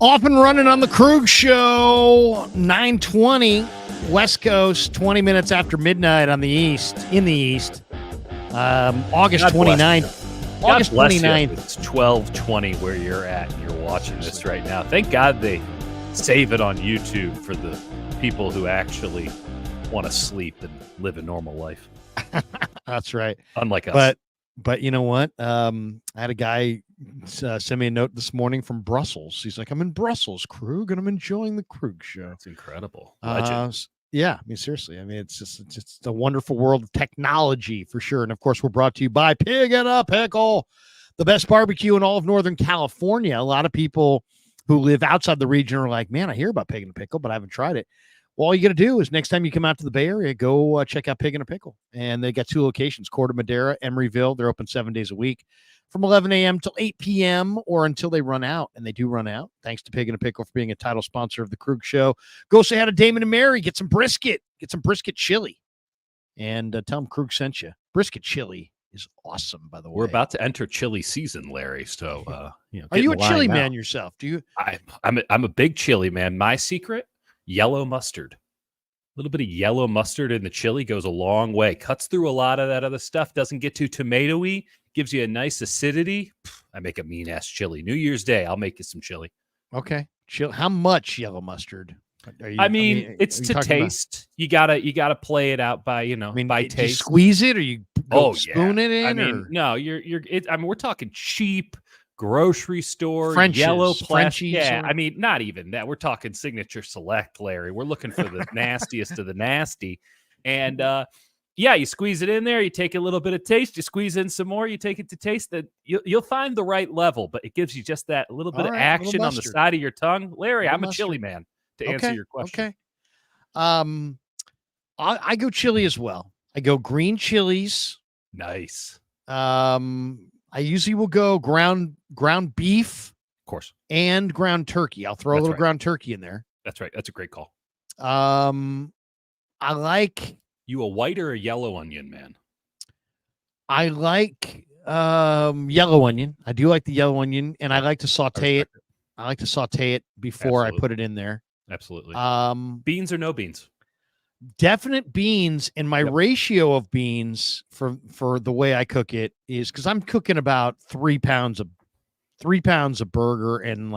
Off and running on the Krug Show, 9:20 West Coast, 20 minutes after midnight on the East, in the East. August 29th. August 29th. It's 12:20 where you're at and you're watching this right now. Thank God they save it on YouTube for the people who actually want to sleep and live a normal life. That's right. Unlike us. But you know what? I had a guy send me a note this morning from Brussels. He's like, I'm in Brussels, Krug, and I'm enjoying the Krug Show. That's incredible. Yeah, I mean, seriously. I mean, it's just a wonderful world of technology for sure. And of course, we're brought to you by Pig and a Pickle, the best barbecue in all of Northern California. A lot of people who live outside the region are like, man, I hear about Pig and a Pickle, but I haven't tried it. Well, all you got to do is next time you come out to the Bay Area, go check out Pig and a Pickle. And they got 2 locations, Corte Madera, Emeryville. They're open 7 days a week from 11 a.m. till 8 p.m. or until they run out. And they do run out. Thanks to Pig and a Pickle for being a title sponsor of the Krug Show. Go say hi to Damon and Mary. Get some brisket. Get some brisket chili. And tell them Krug sent you. Brisket chili is awesome, by the way. We're about to enter chili season, Larry. So, are you a chili man yourself? Do you? I'm a big chili man. My secret: yellow mustard. A little bit of yellow mustard in the chili goes a long way. Cuts through a lot of that other stuff. Doesn't get too tomatoey. Gives you a nice acidity. I make a mean-ass chili. New Year's Day, I'll make you some chili. Okay. How much yellow mustard? It's to taste. You gotta play it out by by taste. You squeeze it or you spoon it in? No, we're talking cheap grocery store Frenchies, yellow plastic. Frenchies, yeah, not even that. We're talking Signature Select, Larry. We're looking for the nastiest of the nasty, and you squeeze it in there. You take a little bit of taste. You squeeze in some more. You take it to taste. That you'll find the right level, but it gives you just that little bit of action on the side of your tongue, Larry. I'm a chili man. To answer your question, okay. I go chili as well. I go green chilies. Nice. I usually will go ground beef, of course, and ground turkey. I'll throw a little ground turkey in there. That's right. That's a great call. I like. You a white or a yellow onion man? I like yellow onion. I do like the yellow onion, and I like to saute it. I like to saute it before I put it in there. Absolutely. Beans or no beans? Definite beans, and my ratio of beans for the way I cook it is because I'm cooking about 3 pounds of burger and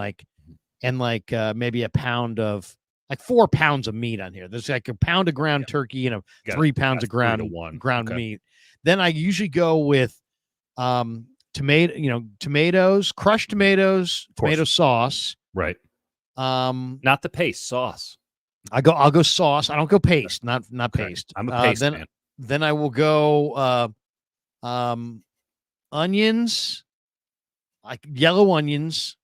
maybe a pound of 4 pounds of meat on here. There's like a pound of ground turkey and 3 pounds of ground meat. Then I usually go with tomatoes, crushed tomatoes, tomato sauce. Right. Not the paste, sauce. I'll go sauce. I don't go paste, not paste. I'm a paste man. Then I will go onions, like yellow onions.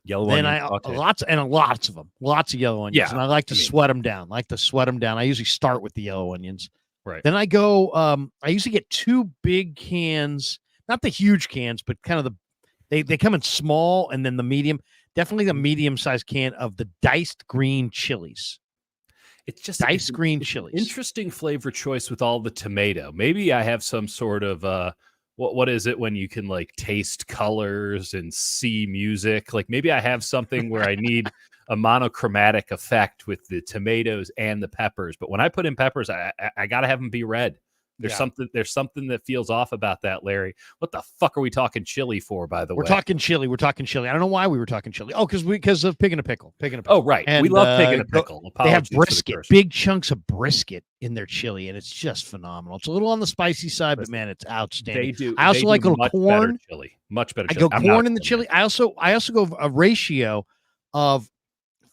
Lots of them. Lots of yellow onions. Yeah, and I like to sweat them down. I usually start with the yellow onions. Right. Then I go. I usually get 2 big cans, not the huge cans, but kind of they come in small, and then the medium. Definitely the medium-sized can of the diced green chilies. It's just diced green chilies. Interesting flavor choice with all the tomato. Maybe I have some sort of what is it when you can taste colors and see music? Maybe I have something where I need a monochromatic effect with the tomatoes and the peppers. But when I put in peppers, I gotta have them be red. There's something that feels off about that, Larry. What the fuck are we talking chili for, by the way? We're talking chili. I don't know why we were talking chili. Oh, because of Pig and a Pickle. Oh, right. And, we love Pig and a Pickle. They have brisket, big chunks of brisket in their chili, and it's just phenomenal. It's a little on the spicy side, but man, it's outstanding. They do. I also like a little corn. Much better chili. I go corn in the chili. I also go a ratio of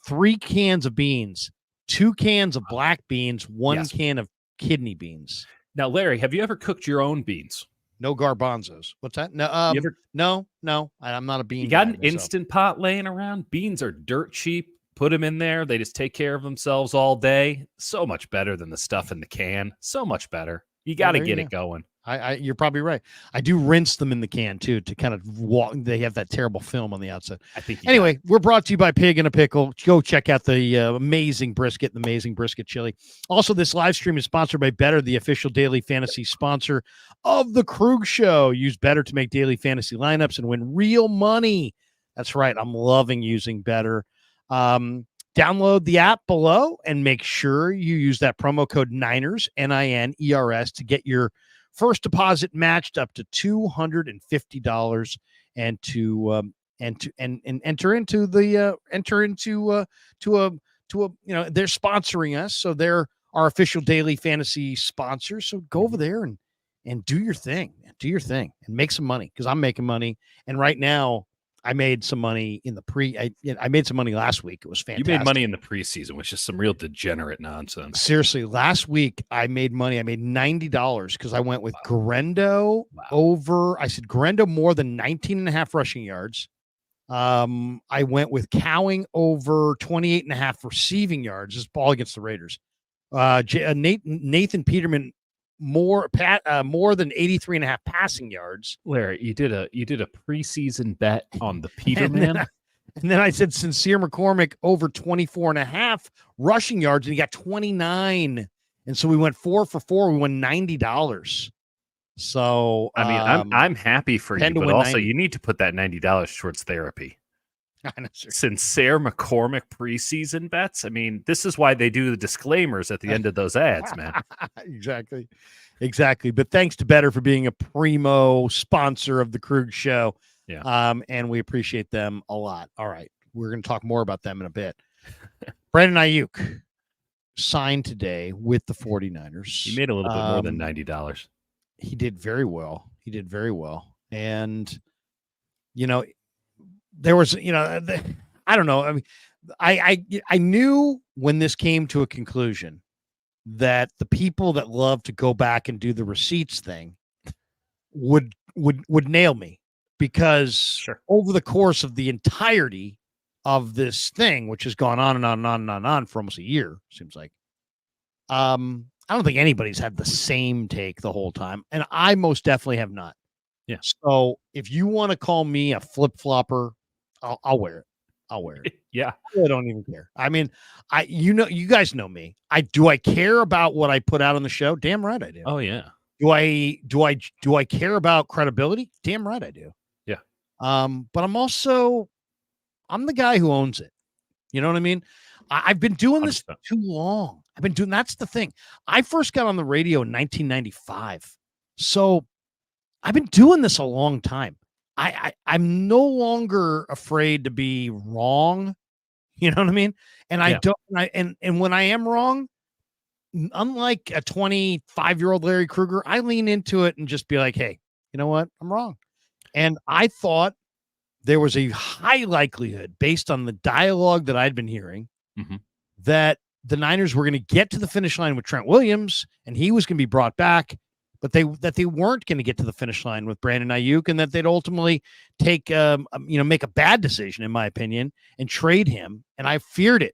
3 cans of beans, 2 cans of black beans, 1 can of kidney beans. Now, Larry, have you ever cooked your own beans? No garbanzos. What's that? No, no. I'm not a bean. You got an Instant Pot laying around? Beans are dirt cheap. Put them in there. They just take care of themselves all day. So much better than the stuff in the can. So much better. You got to get it going. You're probably right. I do rinse them in the can too to kind of walk. They have that terrible film on the outside. I think. Anyway, we're brought to you by Pig and a Pickle. Go check out the amazing brisket, the amazing brisket chili. Also, this live stream is sponsored by Better, the official daily fantasy sponsor of the Krug Show. Use Better to make daily fantasy lineups and win real money. That's right. I'm loving using Better. Download the app below and make sure you use that promo code Niners, NINERS, to get your first deposit matched up to $250 and enter into they're sponsoring us, so they're our official daily fantasy sponsor. So go over there and do your thing, and make some money, because I'm making money. And right now, I made some money in the I made some money last week. It was fantastic. You made money in the preseason, which is some real degenerate nonsense. Seriously, last week I made money. I made $90 because I went with Grendo over. I said Grendo more than 19.5 rushing yards. I went with Cowing over 28.5 receiving yards. This ball against the Raiders. Nathan Peterman more than 83.5 passing yards. Larry, you did a preseason bet on the Peterman. And then I said Sincere McCormick over 24.5 rushing yards, and he got 29. And so we went 4 for 4. We won $90. So I mean, I'm happy for you, but also 90. you need to put that $90 towards therapy. I know, sir. Sincere McCormick preseason bets. I mean, this is why they do the disclaimers at the end of those ads, man. Exactly. But thanks to Better for being a primo sponsor of the Krueger Show. Yeah. And we appreciate them a lot. All right, we're going to talk more about them in a bit. Brandon Aiyuk signed today with the 49ers. He made a little bit more than $90. He did very well. And, there was, I don't know. I mean, I knew when this came to a conclusion that the people that love to go back and do the receipts thing would nail me, because over the course of the entirety of this thing, which has gone on and on and on and on and on for almost a year, seems like, I don't think anybody's had the same take the whole time. And I most definitely have not. Yeah. So if you want to call me a flip-flopper, I'll wear it. Yeah. I don't even care. I mean, you guys know me. Do I care about what I put out on the show? Damn right I do. Oh yeah. Do I care about credibility? Damn right I do. Yeah. But I'm the guy who owns it. You know what I mean? I've been doing this too long. That's the thing. I first got on the radio in 1995. So I've been doing this a long time. I'm no longer afraid to be wrong. You know what I mean? And and when I am wrong, unlike a 25-year-old Larry Krueger, I lean into it and just be like, hey, you know what? I'm wrong. And I thought there was a high likelihood, based on the dialogue that I'd been hearing, that the Niners were going to get to the finish line with Trent Williams and he was going to be brought back, but that they weren't going to get to the finish line with Brandon Aiyuk, and that they'd ultimately make a bad decision, in my opinion, and trade him. And I feared it.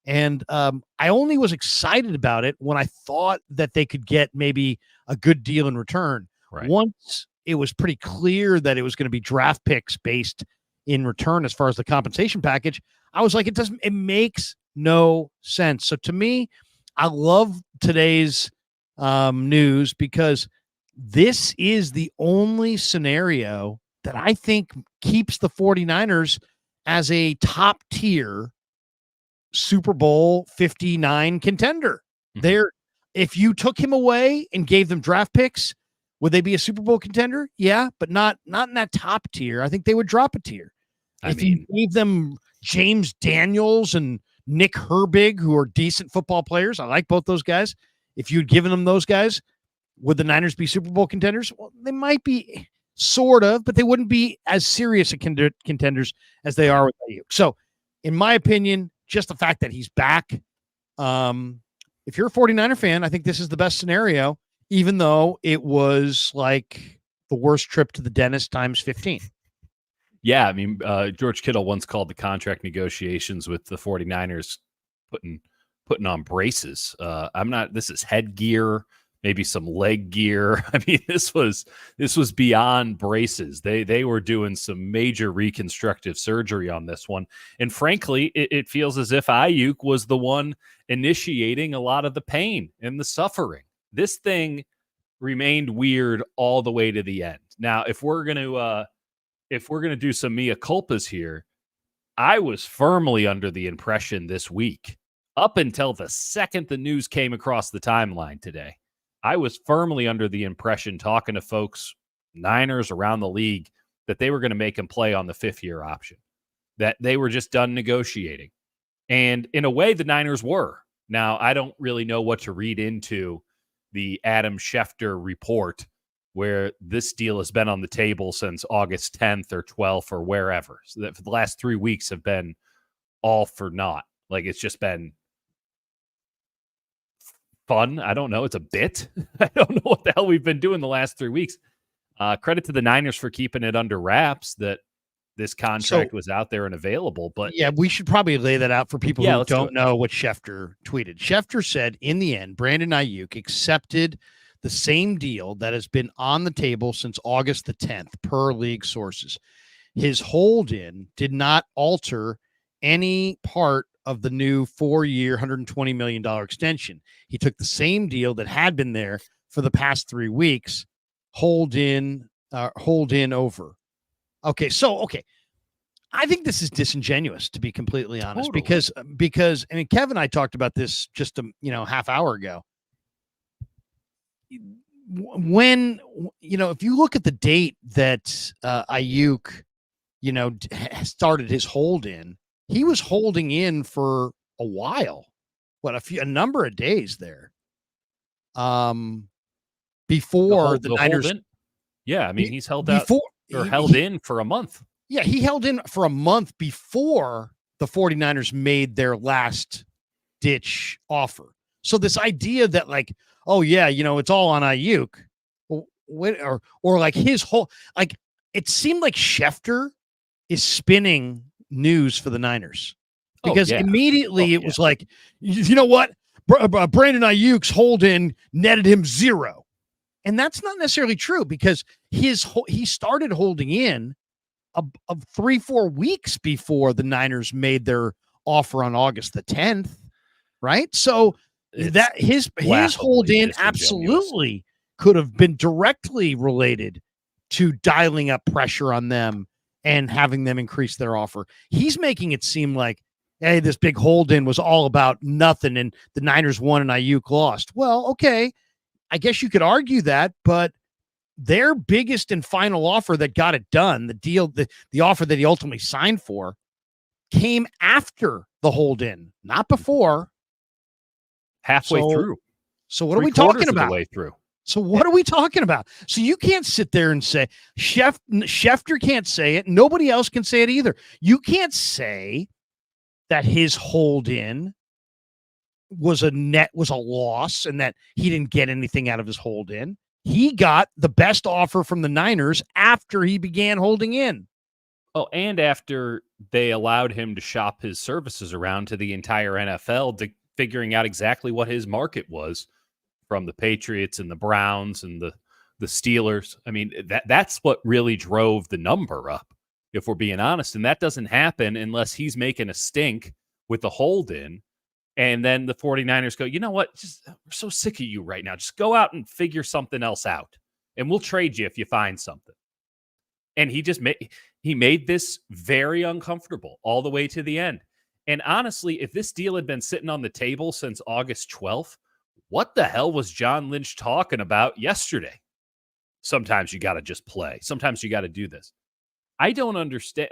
And I only was excited about it when I thought that they could get maybe a good deal in return. Right. Once it was pretty clear that it was going to be draft picks based in return as far as the compensation package, I was like, it makes no sense. So to me, I love today's news, because this is the only scenario that I think keeps the 49ers as a top tier Super Bowl 59 contender. If you took him away and gave them draft picks, would they be a Super Bowl contender? Yeah, but not in that top tier. I think they would drop a tier. You gave them James Daniels and Nick Herbig, who are decent football players, I like both those guys. If you'd given them those guys, would the Niners be Super Bowl contenders? Well, they might be, sort of, but they wouldn't be as serious a contenders as they are with Aiyuk. So, in my opinion, just the fact that he's back, if you're a 49er fan, I think this is the best scenario, even though it was like the worst trip to the dentist times 15. Yeah, I mean, George Kittle once called the contract negotiations with the 49ers putting on braces. This is headgear, maybe some leg gear. I mean, this was beyond braces. They were doing some major reconstructive surgery on this one. And frankly, it feels as if Aiyuk was the one initiating a lot of the pain and the suffering. This thing remained weird all the way to the end. Now, if we're going to do some mea culpas here, I was firmly under the impression this week, up until the second the news came across the timeline today, I was firmly under the impression, talking to folks, Niners around the league, that they were going to make him play on the 5th-year option, that they were just done negotiating. And in a way, the Niners were. Now, I don't really know what to read into the Adam Schefter report, where this deal has been on the table since August 10th or 12th or wherever. So that for the last 3 weeks have been all for naught. Like, it's just been fun. I don't know. It's a bit. I don't know what the hell we've been doing the last 3 weeks. Credit to the Niners for keeping it under wraps that this contract was out there and available. But yeah, we should probably lay that out for people who don't do know what Schefter tweeted. Schefter said, in the end, Brandon Aiyuk accepted the same deal that has been on the table since August the 10th, per league sources. His hold-in did not alter any part of the new 4-year, $120 million extension. He took the same deal that had been there for the past 3 weeks, hold in over. Okay. I think this is disingenuous, to be completely honest, because I mean, Kevin and I talked about this just a half hour ago. When, if you look at the date that Aiyuk, started his hold in, he was holding in for a while, a number of days there. Before the Niners. Yeah. I mean, he's held out or held in for a month. Yeah. He held in for a month before the 49ers made their last ditch offer. So this idea that like, oh yeah, it's all on Aiyuk, or like his whole, like, it seemed like Schefter is spinning news for the Niners, because immediately it was like, you know what? Brandon Aiyuk's hold-in netted him 0. And that's not necessarily true, because he started holding in of 3-4 weeks before the Niners made their offer on August the 10th. Right. So that his hold-in absolutely could have been directly related to dialing up pressure on them and having them increase their offer. He's making it seem like, hey, this big hold-in was all about nothing and the Niners won and Aiyuk lost. Well, okay, I guess you could argue that, but their biggest and final offer that got it done, the deal, the offer that he ultimately signed for, came after the hold-in, not before. Halfway through. So what are we talking about? Way through. So what are we talking about? So you can't sit there and say, Schefter can't say it. Nobody else can say it either. You can't say that his hold-in was a loss and that he didn't get anything out of his hold-in. He got the best offer from the Niners after he began holding in. Oh, and after they allowed him to shop his services around to the entire NFL, figuring out exactly what his market was from the Patriots and the Browns and the Steelers. I mean, that's what really drove the number up, if we're being honest. And that doesn't happen unless he's making a stink with the hold-in. And then the 49ers go, you know what? We're so sick of you right now. Just go out and figure something else out, and we'll trade you if you find something. And he made this very uncomfortable all the way to the end. And honestly, if this deal had been sitting on the table since August 12th, what the hell was John Lynch talking about yesterday? Sometimes you got to just play. Sometimes you got to do this. I don't understand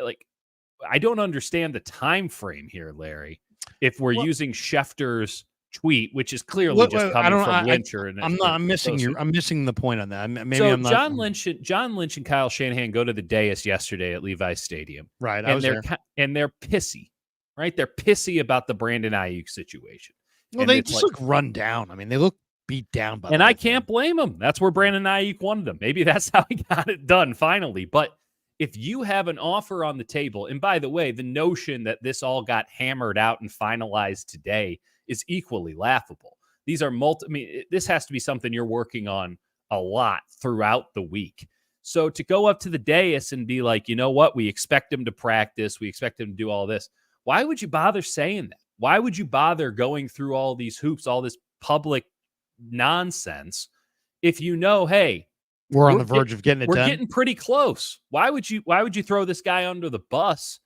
the time frame here, Larry. If we're using Schefter's tweet, which is clearly just coming from Lynch, I'm missing the point on that. Maybe so I'm not. John Lynch and Kyle Shanahan go to the dais yesterday at Levi's Stadium. Right. And they're pissy. Right? They're pissy about the Brandon Aiyuk situation. Well, they just look run down. I mean, they look beat down. And I can't blame them. That's where Brandon Aiyuk wanted them. Maybe that's how he got it done finally. But if you have an offer on the table, and by the way, the notion that this all got hammered out and finalized today is equally laughable. These are this has to be something you're working on a lot throughout the week. So to go up to the dais and be like, you know what, we expect him to practice, we expect him to do all this. Why would you bother saying that? Why would you bother going through all these hoops, all this public nonsense, if you know, hey, we're on the verge of getting it done? We're getting pretty close. Why would you throw this guy under the bus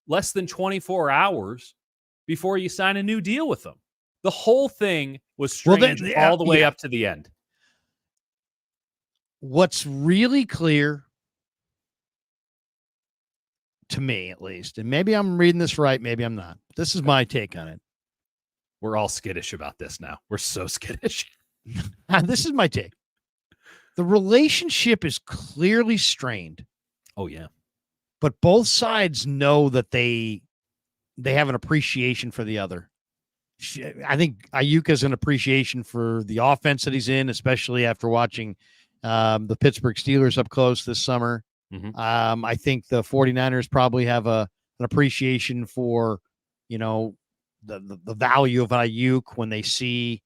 less than 24 hours before you sign a new deal with them. The whole thing was strange all the way up to the end. What's really clear to me, at least, and maybe I'm reading this right, maybe I'm not. This is my take on it. We're all skittish about this now. We're so skittish. This is my take. The relationship is clearly strained. Oh, yeah. But both sides know that they have an appreciation for the other. I think Aiyuk has an appreciation for the offense that he's in, especially after watching the Pittsburgh Steelers up close this summer. Mm-hmm. I think the 49ers probably have an appreciation for, the value of Aiyuk when they see,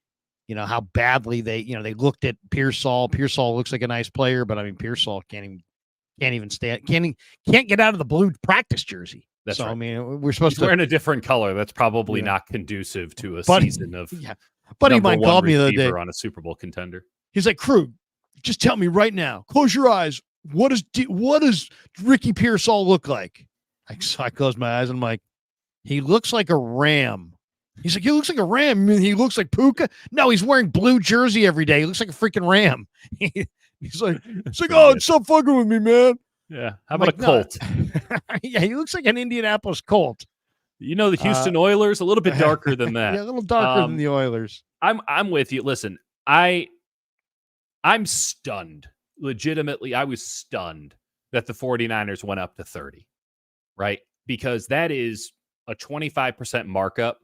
how badly they looked at Pearsall. Pearsall looks like a nice player, but I mean, Pearsall can't even stand, can't get out of the blue practice jersey. That's so, right. I mean, we're supposed to wear in a different color. That's probably not conducive to a season of. Yeah. Buddy of mine called me the other day on a Super Bowl contender. He's like, Krug, just tell me right now. Close your eyes. What does Ricky Pearsall look like? So I close my eyes and I'm like, he looks like a ram. He's like, he looks like a ram. I mean, he looks like Puka. No, he's wearing blue jersey every day. He looks like a freaking ram. He's like, oh, stop fucking with me, man. Yeah. How about a Colt? No. Yeah, he looks like an Indianapolis Colt. The Houston Oilers, a little bit darker than that. Yeah, a little darker than the Oilers. I'm with you. Listen, I'm stunned. Legitimately, I was stunned that the 49ers went up to 30, right? Because that is a 25% markup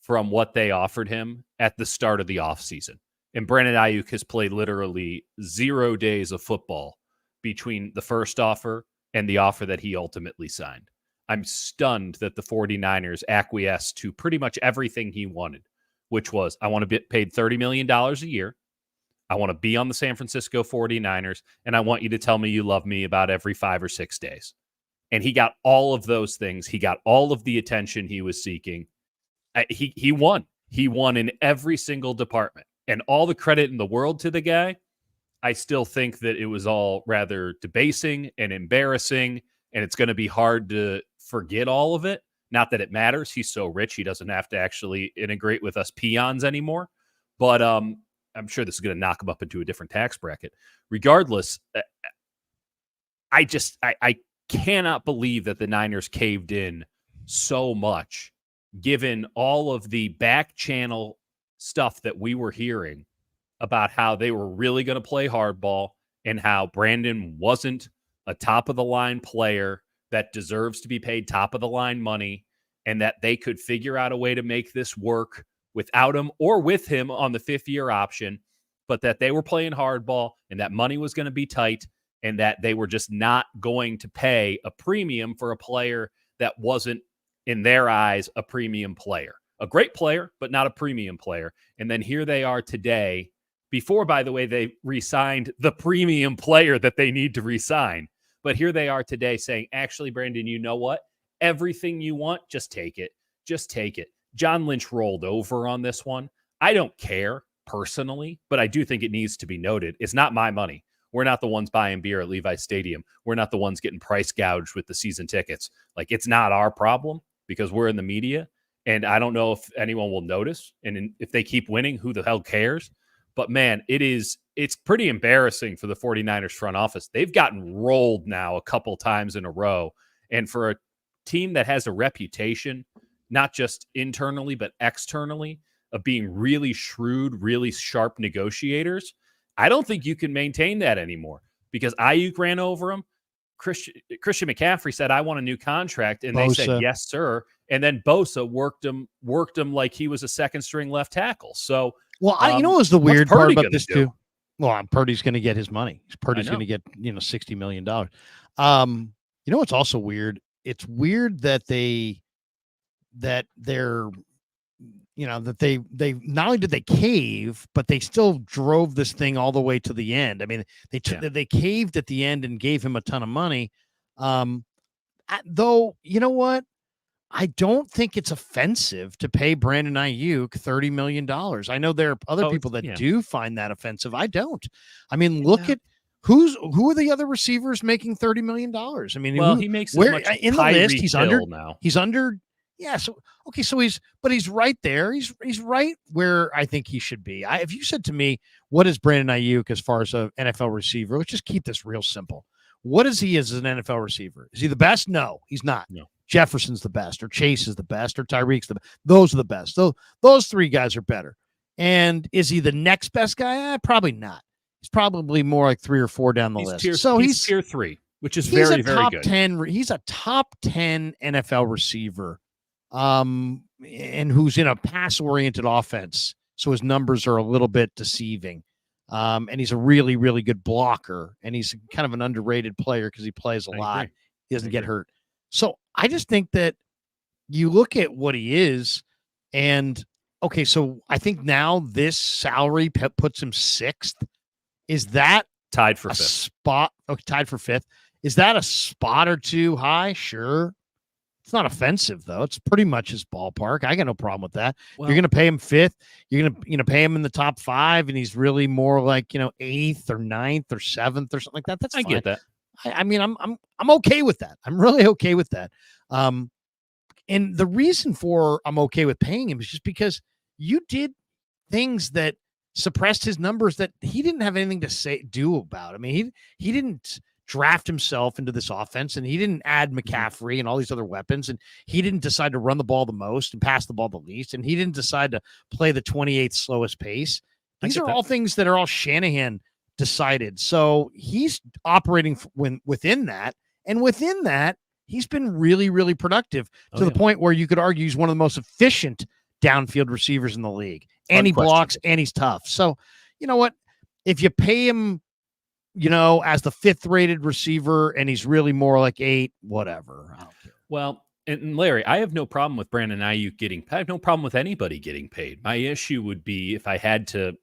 from what they offered him at the start of the offseason. And Brandon Aiyuk has played literally 0 days of football between the first offer and the offer that he ultimately signed. I'm stunned that the 49ers acquiesced to pretty much everything he wanted, which was, I want to be paid $30 million a year. I want to be on the San Francisco 49ers, and I want you to tell me you love me about every 5 or 6 days. And he got all of those things. He got all of the attention he was seeking. He won. He won in every single department. And all the credit in the world to the guy. I still think that it was all rather debasing and embarrassing, and it's going to be hard to forget all of it. Not that it matters. He's so rich, he doesn't have to actually integrate with us peons anymore. But I'm sure this is going to knock him up into a different tax bracket. Regardless, I cannot believe that the Niners caved in so much, given all of the back channel stuff that we were hearing about how they were really going to play hardball and how Brandon wasn't a top-of-the-line player that deserves to be paid top-of-the-line money, and that they could figure out a way to make this work without him or with him on the fifth-year option, but that they were playing hardball and that money was going to be tight and that they were just not going to pay a premium for a player that wasn't, in their eyes, a premium player. A great player, but not a premium player. And then here they are today, before, by the way, they re-signed the premium player that they need to re-sign. But here they are today saying, actually, Brandon, you know what? Everything you want, just take it. Just take it. John Lynch rolled over on this one. I don't care personally, but I do think it needs to be noted. It's not my money. We're not the ones buying beer at Levi's Stadium. We're not the ones getting price gouged with the season tickets. Like, it's not our problem because we're in the media. And I don't know if anyone will notice. And if they keep winning, who the hell cares? But, man, it's pretty embarrassing for the 49ers front office. They've gotten rolled now a couple times in a row. And for a team that has a reputation, not just internally, but externally, of being really shrewd, really sharp negotiators, I don't think you can maintain that anymore because Aiyuk ran over him. Christian McCaffrey said, I want a new contract. And Bosa. They said, yes, sir. And then Bosa worked him like he was a second string left tackle. So, well, you know what was the weird part about this too? Well, Purdy's going to get his money. Purdy's going to get, $60 million. You know what's also weird? It's weird that they not only did they cave, but they still drove this thing all the way to the end. I mean, they caved at the end and gave him a ton of money. Though, you know what? I don't think it's offensive to pay Brandon Aiyuk $30 million. I know there are other people that do find that offensive. I don't. I mean, look at Who are the other receivers making $30 million? I mean, well, he makes as much in the list. He's Hill now. He's under. Yeah. So okay. So he's right there. He's right where I think he should be. If you said to me, what is Brandon Aiyuk as far as an NFL receiver? Let's just keep this real simple. What is he as an NFL receiver? Is he the best? No, he's not. No. Jefferson's the best, or Chase is the best, or Tyreek's the best. Those are the best. So those three guys are better. And is he the next best guy? Probably not. He's probably more like 3 or 4 down the list. He's tier 3, which is very, very good. 10. He's a top 10 NFL receiver, and who's in a pass-oriented offense. So his numbers are a little bit deceiving. And he's a really, really good blocker, and he's kind of an underrated player because he plays a lot. He doesn't get hurt. So I just think that you look at what he is, and okay, so I think now this salary puts him 6th. Is that tied for 5th? Spot? Okay, tied for 5th. Is that a spot or two high? Sure. It's not offensive though. It's pretty much his ballpark. I got no problem with that. Well, you're going to pay him 5th. You're going to pay him in the top 5, and he's really more like 8th or 9th or 7th or something like that. That's fine. I get that. I mean, I'm okay with that. I'm really okay with that. And the reason for I'm okay with paying him is just because you did things that suppressed his numbers that he didn't have anything to do about. I mean, he didn't draft himself into this offense, and he didn't add McCaffrey and all these other weapons, and he didn't decide to run the ball the most and pass the ball the least, and he didn't decide to play the 28th slowest pace. These are all things that are all Shanahan decided. So he's operating within that, and within that, he's been really, really productive to the point where you could argue he's one of the most efficient downfield receivers in the league, and he blocks and he's tough. So you know what? If you pay him, as the 5th rated receiver and he's really more like 8, whatever. I don't care. Well, and Larry, I have no problem with Brandon Aiyuk I have no problem with anybody getting paid. My issue would be if I had to,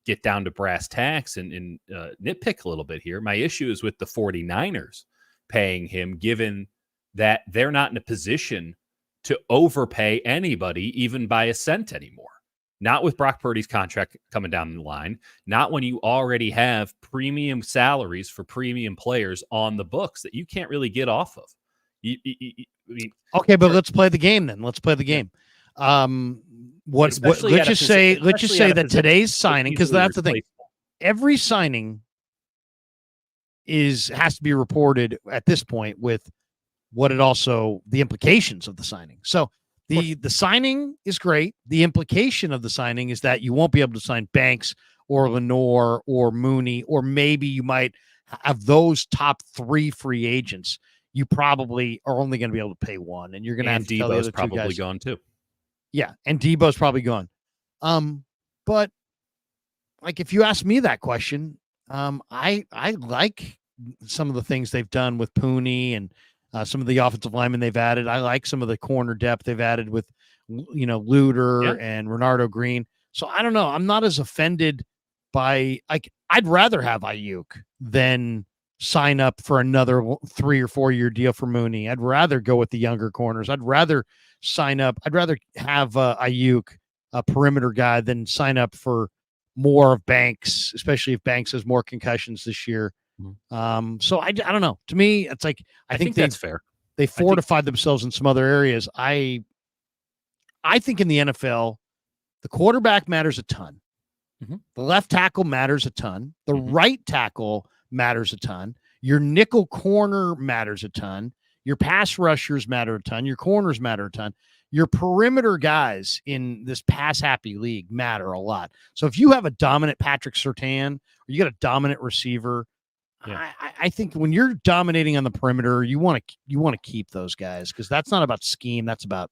get down to brass tacks and nitpick a little bit here. My issue is with the 49ers paying him, given that they're not in a position to overpay anybody, even by a cent anymore. Not with Brock Purdy's contract coming down the line, not when you already have premium salaries for premium players on the books that you can't really get off of. Okay, but let's play the game then. Let's play the game. Let's just say that today's signing, because that's the thing. Every signing has to be reported at this point with the implications of the signing. So the signing is great. The implication of the signing is that you won't be able to sign Banks or Lenore or Mooney, or maybe you might have those top 3 free agents. You probably are only going to be able to pay one, and you're going to have to tell the other 2 guys. Gone too. Yeah, and Debo's probably gone. But like if you ask me that question, I like some of the things they've done with Pooney and some of the offensive linemen they've added. I like some of the corner depth they've added with, Luter and Renardo Green. So I don't know. I'm not as offended by I'd rather have Aiyuk than sign up for another 3 or 4 year deal for Mooney. I'd rather go with the younger corners. I'd rather have Aiyuk, a perimeter guy, than sign up for more of Banks, especially if Banks has more concussions this year. So I don't know. To me, it's like I think that's fair. They fortified themselves in some other areas. I think in the NFL, the quarterback matters a ton. The left tackle matters a ton. The right tackle matters a ton. Your nickel corner matters a ton. Your pass rushers matter a ton. Your corners matter a ton. Your perimeter guys in this pass-happy league matter a lot. So if you have a dominant Patrick Surtain, or you got a dominant receiver, I think when you're dominating on the perimeter, you want to keep those guys, because that's not about scheme. That's about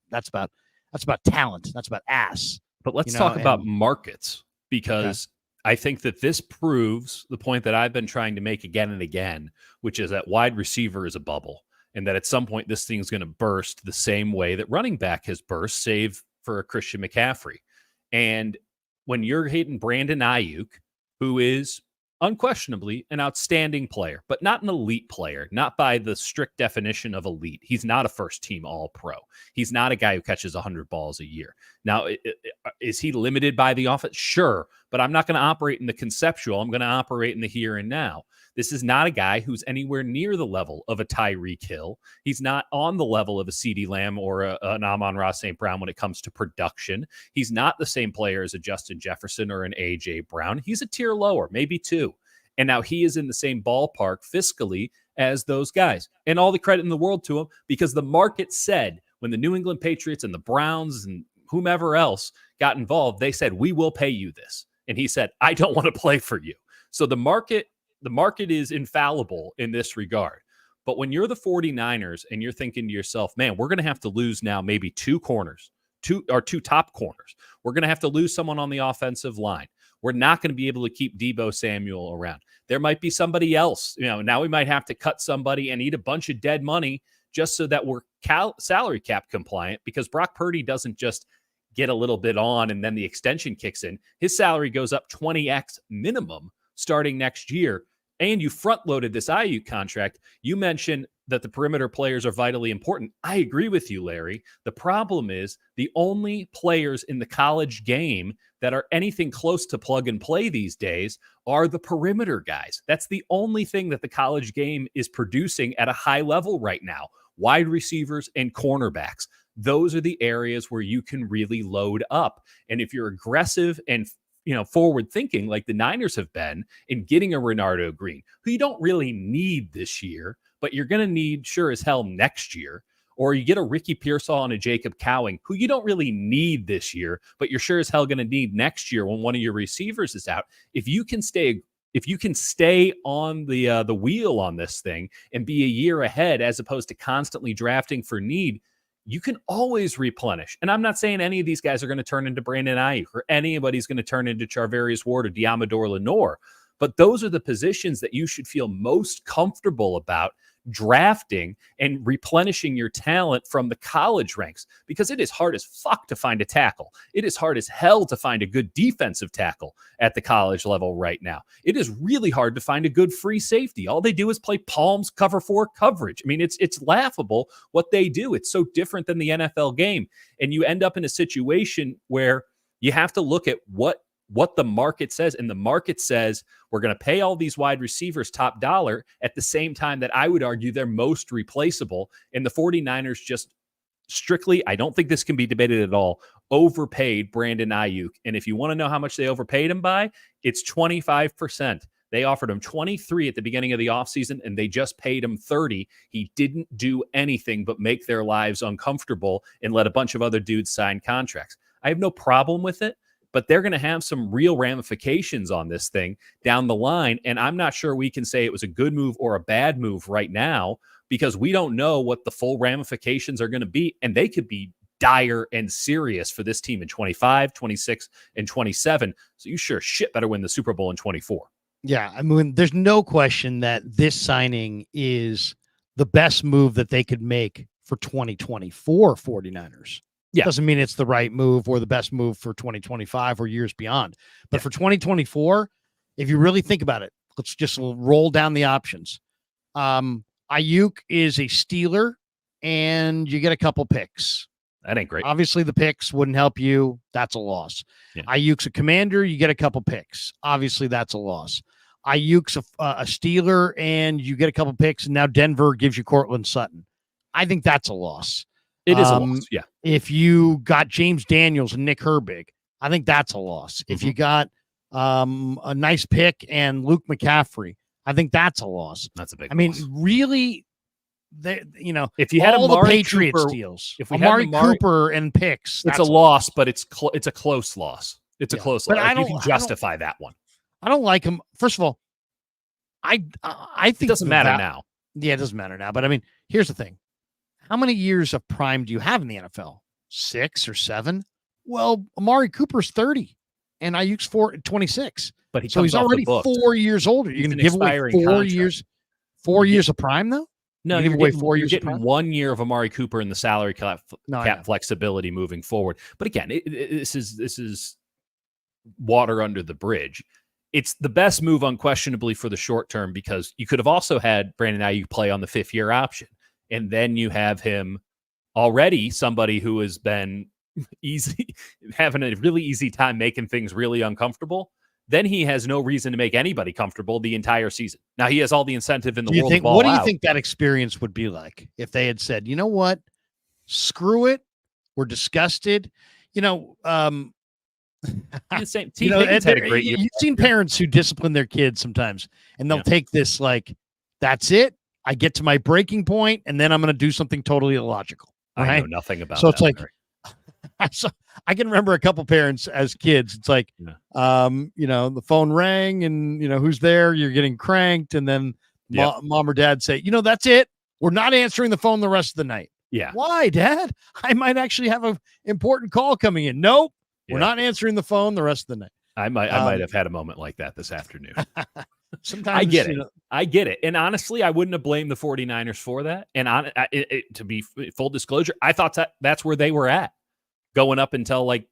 talent. That's about ass. But let's talk about markets, because I think that this proves the point that I've been trying to make again and again, which is that wide receiver is a bubble, and that at some point this thing's going to burst the same way that running back has burst, save for a Christian McCaffrey. And when you're hitting Brandon Aiyuk, who is unquestionably an outstanding player, but not an elite player, not by the strict definition of elite. He's not a first-team All-Pro. He's not a guy who catches 100 balls a year. Now, is he limited by the offense? Sure, but I'm not going to operate in the conceptual. I'm going to operate in the here and now. This is not a guy who's anywhere near the level of a Tyreek Hill. He's not on the level of a CeeDee Lamb or an Amon-Ra St. Brown when it comes to production. He's not the same player as a Justin Jefferson or an A.J. Brown. He's a tier lower, maybe 2. And now he is in the same ballpark fiscally as those guys. And all the credit in the world to him, because the market said when the New England Patriots and the Browns and whomever else got involved, they said, we will pay you this. And he said, I don't want to play for you. So the market is infallible in this regard. But when you're the 49ers and you're thinking to yourself, man, we're going to have to lose now maybe 2 corners, two top corners. We're going to have to lose someone on the offensive line. We're not going to be able to keep Debo Samuel around. There might be somebody else. Now we might have to cut somebody and eat a bunch of dead money just so that we're salary cap compliant, because Brock Purdy doesn't just get a little bit on and then the extension kicks in. His salary goes up 20x minimum starting next year. And you front-loaded this Aiyuk contract. You mentioned that the perimeter players are vitally important. I agree with you, Larry. The problem is the only players in the college game that are anything close to plug and play these days are the perimeter guys. That's the only thing that the college game is producing at a high level right now. Wide receivers and cornerbacks. Those are the areas where you can really load up. And if you're aggressive and forward thinking like the Niners have been in getting a Renardo Green, who you don't really need this year, but you're going to need sure as hell next year, or you get a Ricky Pearsall and a Jacob Cowing, who you don't really need this year, but you're sure as hell going to need next year when one of your receivers is out. If you can stay on the wheel on this thing and be a year ahead as opposed to constantly drafting for need, you can always replenish. And I'm not saying any of these guys are going to turn into Brandon Aiyuk or anybody's going to turn into Charvarius Ward or Diamador Lenore. But those are the positions that you should feel most comfortable about drafting and replenishing your talent from the college ranks, because it is hard as fuck to find a tackle. It is hard as hell to find a good defensive tackle at the college level right now. It is really hard to find a good free safety. All they do is play Palms cover 4 coverage. I mean, it's laughable what they do. It's so different than the NFL game. And you end up in a situation where you have to look at what the market says. And the market says we're going to pay all these wide receivers top dollar at the same time that I would argue they're most replaceable. And the 49ers just strictly, I don't think this can be debated at all, overpaid Brandon Aiyuk. And if you want to know how much they overpaid him by, it's 25%. They offered him 23 at the beginning of the offseason, and they just paid him 30. He didn't do anything but make their lives uncomfortable and let a bunch of other dudes sign contracts. I have no problem with it, but they're going to have some real ramifications on this thing down the line. And I'm not sure we can say it was a good move or a bad move right now, because we don't know what the full ramifications are going to be. And they could be dire and serious for this team in 25, 26, and 27. So you sure shit better win the Super Bowl in 24. Yeah, I mean, there's no question that this signing is the best move that they could make for 2024 49ers. Yeah. Doesn't mean it's the right move or the best move for 2025 or years beyond. But for 2024, if you really think about it, let's just roll down the options. Aiyuk is a Steeler, and you get a couple picks. That ain't great. Obviously, the picks wouldn't help you. That's a loss. Yeah. Aiyuk's a Commander. You get a couple picks. Obviously, that's a loss. Aiyuk's a Steeler, and you get a couple picks, and now Denver gives you Cortland Sutton. I think that's a loss. It is a loss, yeah. If you got James Daniels and Nick Herbig, I think that's a loss. Mm-hmm. If you got a nice pick and Luke McCaffrey, I think that's a loss. That's a big loss. I mean, really, if you had all Amari the Patriots Cooper, deals, if we Amari Cooper and picks, it's a loss, but it's a close loss. It's a close loss. But you can justify that one. I don't like him. First of all, I think it doesn't matter now. Yeah, it doesn't matter now. But I mean, here's the thing. How many years of prime do you have in the NFL? 6 or 7? Well, Amari Cooper's 30 and Aiyuk's 26. But he's already 4 years older. You're going to give away 4 years, 4 years of prime though? No, you're getting 1 year of Amari Cooper in the salary cap flexibility moving forward. But again, this is water under the bridge. It's the best move unquestionably for the short term, because you could have also had Brandon Aiyuk play on the 5th-year option. And then you have him already, somebody who has been having a really easy time making things really uncomfortable. then he has no reason to make anybody comfortable the entire season. Now he has all the incentive in the world. What do you think that experience would be like if they had said, you know what, screw it, we're disgusted, the same. T. Higgins had a great year. You've seen parents who discipline their kids sometimes, and they'll take this like, that's it. I get to my breaking point, and then I'm going to do something totally illogical. Right? I know nothing about. So that, it's like, Larry. I can remember a couple parents as kids. It's like, the phone rang, and who's there? You're getting cranked, and then mom or dad say, that's it. We're not answering the phone the rest of the night. Yeah. Why, Dad? I might actually have an important call coming in. Nope. We're not answering the phone the rest of the night. I might have had a moment like that this afternoon. Sometimes I get it. I get it. And honestly, I wouldn't have blamed the 49ers for that. And to be full disclosure, I thought that's where they were at going up until like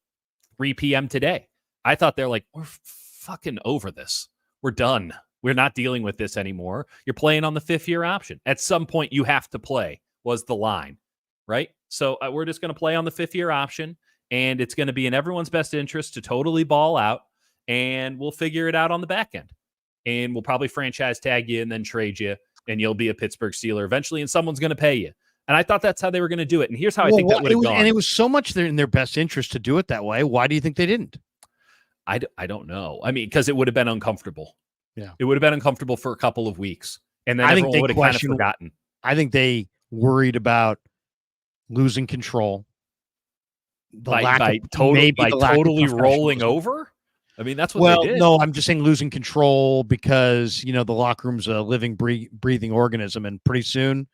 3 p.m. today. I thought they're like, we're fucking over this. We're done. We're not dealing with this anymore. You're playing on the 5th-year option. At some point, you have to play, was the line, right? So we're just going to play on the 5th-year option, and it's going to be in everyone's best interest to totally ball out, and we'll figure it out on the back end. And we'll probably franchise tag you and then trade you, and you'll be a Pittsburgh Steeler eventually, and someone's going to pay you. And I thought that's how they were going to do it. And here's how I think that would have gone. And it was so much in their best interest to do it that way. Why do you think they didn't? I don't know. I mean, because it would have been uncomfortable. Yeah. It would have been uncomfortable for a couple of weeks. And then everyone would have kind of forgotten. I think they worried about losing control. By totally rolling over? I mean, that's what they did. No, I'm just saying losing control because, the locker room's a living, breathing organism. And pretty soon,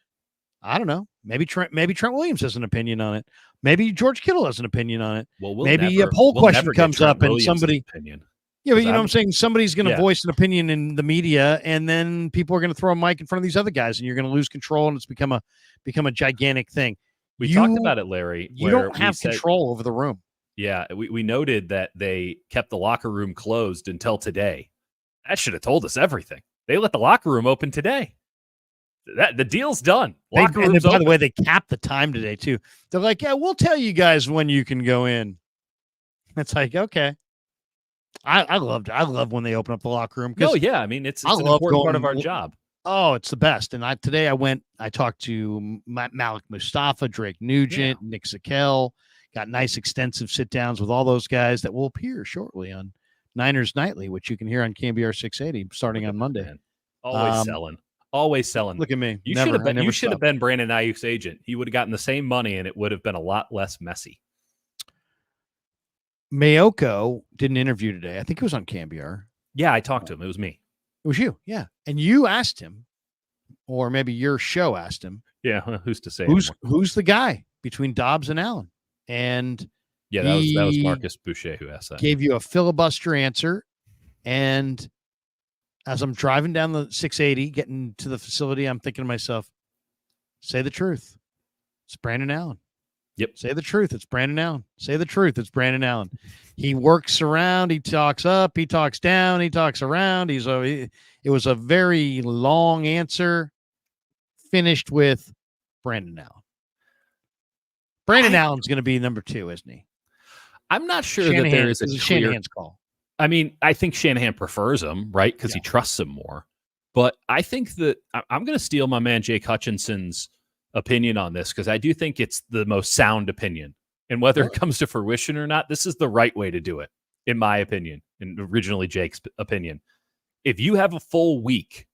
I don't know, maybe Trent Williams has an opinion on it. Maybe George Kittle has an opinion on it. Well, maybe a poll question comes up and somebody opinion. Yeah, but what I'm saying? Somebody's going to voice an opinion in the media, and then people are going to throw a mic in front of these other guys, and you're going to lose control, and it's become a gigantic thing. We talked about it, Larry. You don't have control over the room. Yeah, we noted that they kept the locker room closed until today. That should have told us everything. They let the locker room open today. The deal's done. Locker room's by open. the way, they capped the time today too. They're like, yeah, we'll tell you guys when you can go in. It's like, okay. I love when they open up the locker room. No, yeah. I mean, it's an important part of our job. Oh, it's the best. And today I talked to Malik Mustafa, Drake Nugent, Nick Zakel, got nice extensive sit downs with all those guys that will appear shortly on Niners Nightly, which you can hear on KBR 680 starting on Monday. Man. Always selling. Look at me. You should have been Brandon Aiyuk's agent. He would have gotten the same money and it would have been a lot less messy. Mayoko did an interview today. I think it was on KBR. Yeah, I talked to him. It was me. It was you. Yeah. And you asked him, or maybe your show asked him. Yeah. Who's to say? Who's the guy between Dobbs and Allen? And yeah, that was Marcus Boucher who asked that. Gave you a filibuster answer. And as I'm driving down the 680, getting to the facility, I'm thinking to myself, say the truth. It's Brandon Allen. Yep. Say the truth. It's Brandon Allen. Say the truth. It's Brandon Allen. He works around. He talks up. He talks down. He talks around. It was a very long answer finished with Brandon Allen. Brandon Allen's going to be number 2, isn't he? I'm not sure that there is a clear Shanahan's call. I mean, I think Shanahan prefers him, right? Because he trusts him more. But I think that I'm going to steal my man Jake Hutchinson's opinion on this because I do think it's the most sound opinion. And whether it comes to fruition or not, this is the right way to do it, in my opinion, and originally Jake's opinion. If you have a full week,